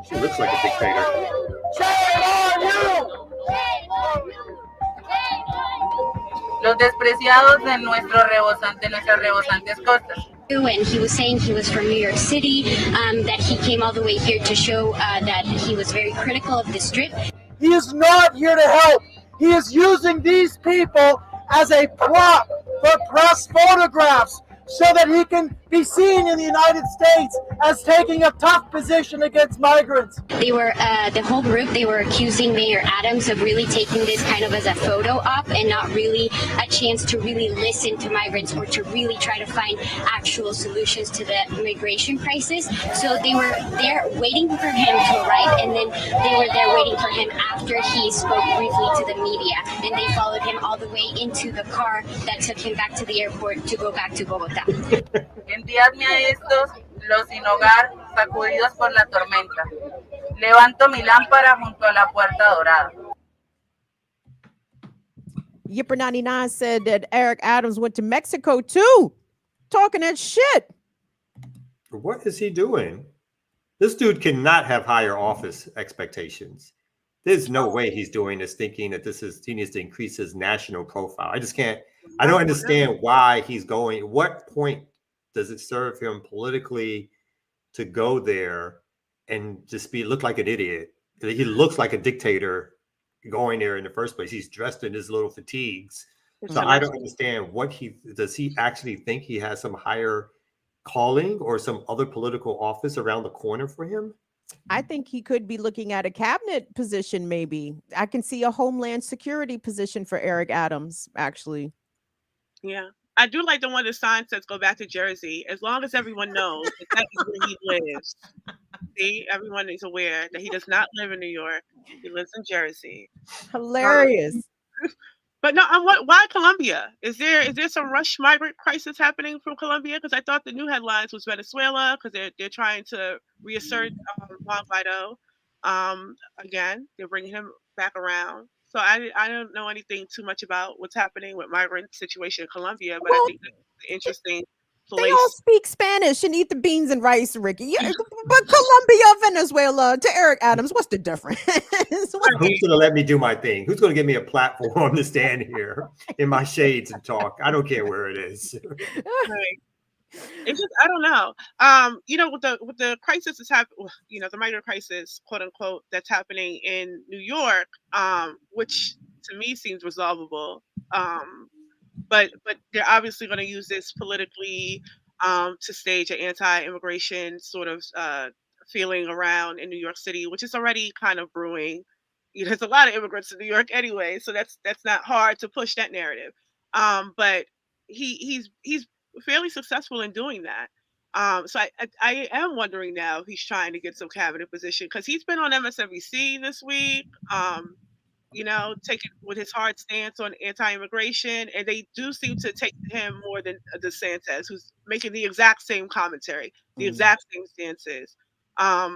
She looks like a dictator. Los despreciados de nuestras rebosantes costas. And he was saying he was from New York City, that he came all the way here to show that he was very critical of the Strip. He is not here to help. He is using these people as a prop for press photographs so that he can be seen in the United States as taking a tough position against migrants. They were, the whole group, they were accusing Mayor Adams of really taking this kind of as a photo op and not really a chance to really listen to migrants or to really try to find actual solutions to the immigration crisis. So they were there waiting for him to arrive, and then they were there waiting for him after he spoke briefly to the media. And they followed him all the way into the car that took him back to the airport to go back to Bogotá. Enviadme a estos, los sin hogar, sacudidos por la tormenta. Levanto mi lámpara junto a la puerta dorada. Yipper99 said that Eric Adams went to Mexico too, talking that shit. What is he doing? This dude cannot have higher office expectations. There's no way he's doing this thinking that he needs to increase his national profile. I just can't. I don't understand why he's going. At what point does it serve him politically to go there and just look like an idiot? He looks like a dictator going there in the first place. He's dressed in his little fatigues. So I don't understand does he actually think he has some higher calling or some other political office around the corner for him? I think he could be looking at a cabinet position, maybe. I can see a Homeland Security position for Eric Adams, actually. Yeah. I do like the one that sign says go back to Jersey, as long as everyone knows that is where he lives. See, everyone is aware that he does not live in New York. He lives in Jersey. Hilarious. But no, why Colombia? Is there some rush migrant crisis happening from Colombia? Because I thought the new headlines was Venezuela, because they're trying to reassert Juan Guaido. Again, they're bringing him back around. So I don't know anything too much about what's happening with migrant situation in Colombia, but I think that's an interesting place. They all speak Spanish and eat the beans and rice, Ricky. Yeah, but Colombia, Venezuela, to Eric Adams, what's the difference? Who's going to let me do my thing? Who's going to give me a platform to stand here in my shades and talk? I don't care where it is. Right. It's just, I don't know. With the crisis that's happening, the migrant crisis, quote unquote, that's happening in New York, which to me seems resolvable. But they're obviously going to use this politically to stage an anti-immigration sort of feeling around in New York City, which is already kind of brewing. There's a lot of immigrants in New York anyway, so that's not hard to push that narrative. But he's fairly successful in doing that. So I am wondering now if he's trying to get some cabinet position, because he's been on MSNBC this week, taking with his hard stance on anti-immigration, and they do seem to take him more than DeSantis, who's making the exact same commentary, the exact same stances. But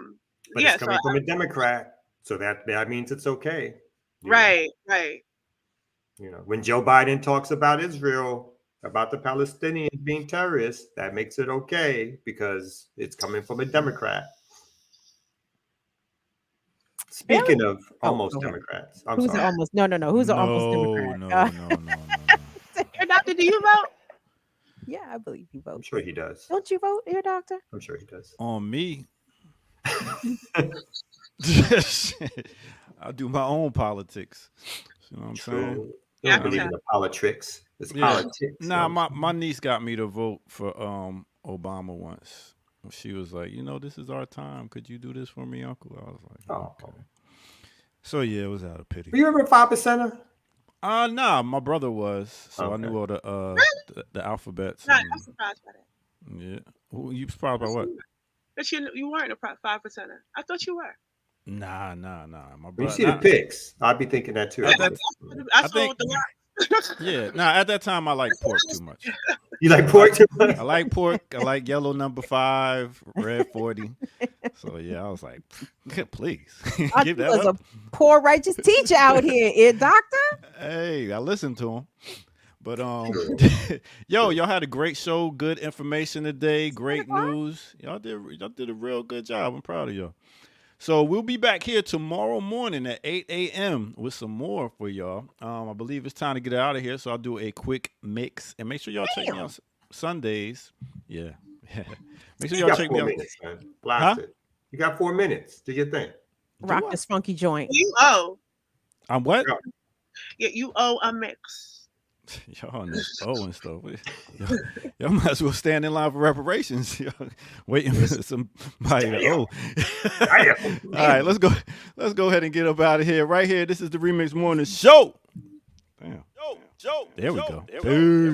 it's coming from a Democrat, so that means it's okay. Right. When Joe Biden talks about Israel, about the Palestinians being terrorists, that makes it okay because it's coming from a Democrat. Speaking of almost Democrats, Who's sorry. almost? No. Who's almost Democrat? No. Doctor, do you vote? Yeah, I believe he votes. I'm sure he does. Don't you vote, your doctor? I'm sure he does. On me. I do my own politics. You know what I'm saying? I don't believe in the politics. It's politics. Nah, my niece got me to vote for Obama once. She was like, this is our time. Could you do this for me, Uncle? I was like, okay. So yeah, it was out of pity. Were you ever 5%er? Nah, my brother was. So I knew all the alphabets. I'm not surprised by that. Yeah. You surprised by what? That you weren't a 5%er. I thought you were. Nah. My brother. When you see the pics, I'd be thinking that too. I saw the Yeah. Now at that time I like pork too much. You like pork too much? I like pork. I like yellow number 5, red 40. So yeah, I was like, please give that was up. A poor righteous teacher out here, ear doctor. Hey, I listened to him. But y'all had a great show, good information today, great news. Y'all did a real good job. I'm proud of y'all. So we'll be back here tomorrow morning at 8 a.m. with some more for y'all. I believe it's time to get out of here, so I'll do a quick mix. And make sure y'all check me out Sundays. Yeah. Make sure y'all check me out. Blast it. You got 4 minutes. Do your thing. Rock this funky joint. You owe. I'm what? Yeah, you owe a mix. Y'all on this and stuff. Y'all might as well stand in line for reparations. Waiting for somebody to owe. All right, let's go ahead and get up out of here. Right here, this is the Remix Morning Show. Damn. There we go. Hey.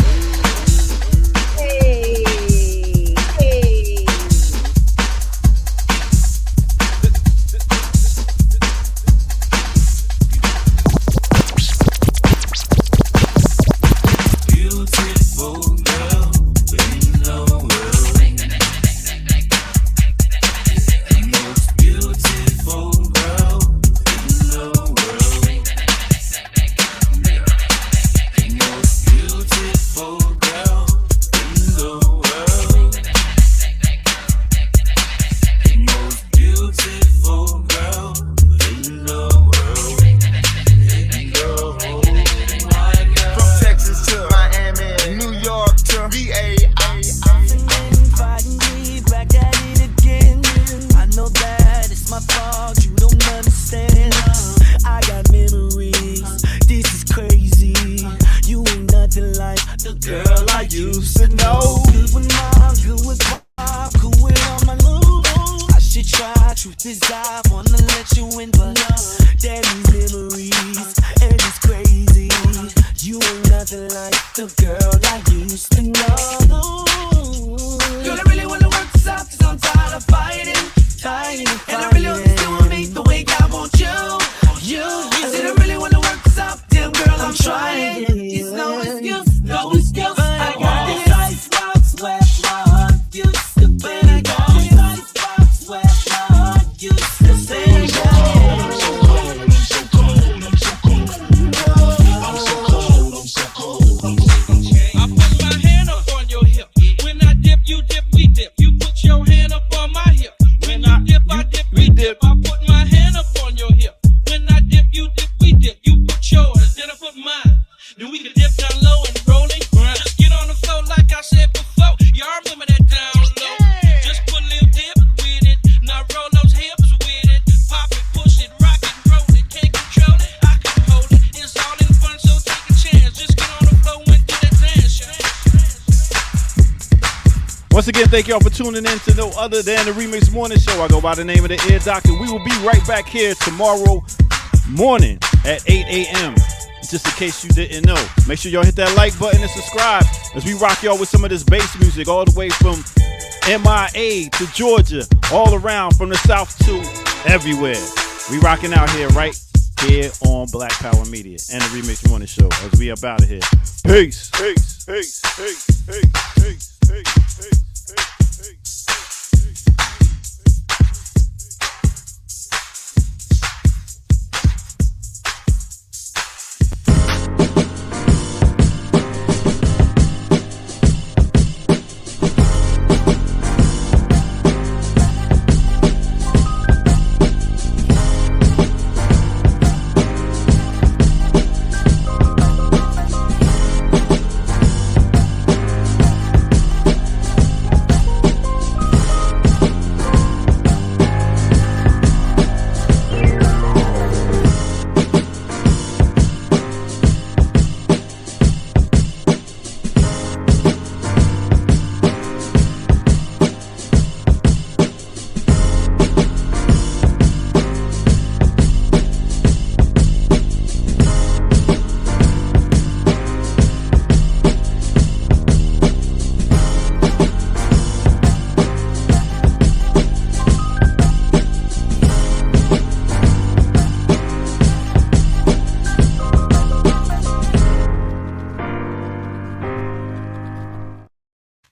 Once again, thank y'all for tuning in to no other than the Remix Morning Show. I go by the name of the Ear Doctor. We will be right back here tomorrow morning at 8 a.m. Just in case you didn't know. Make sure y'all hit that like button and subscribe as we rock y'all with some of this bass music all the way from MIA to Georgia, all around from the South to everywhere. We rocking out here right here on Black Power Media and the Remix Morning Show as we up out of here. Peace. Peace. Peace. Peace. Peace. Peace. Peace. Peace.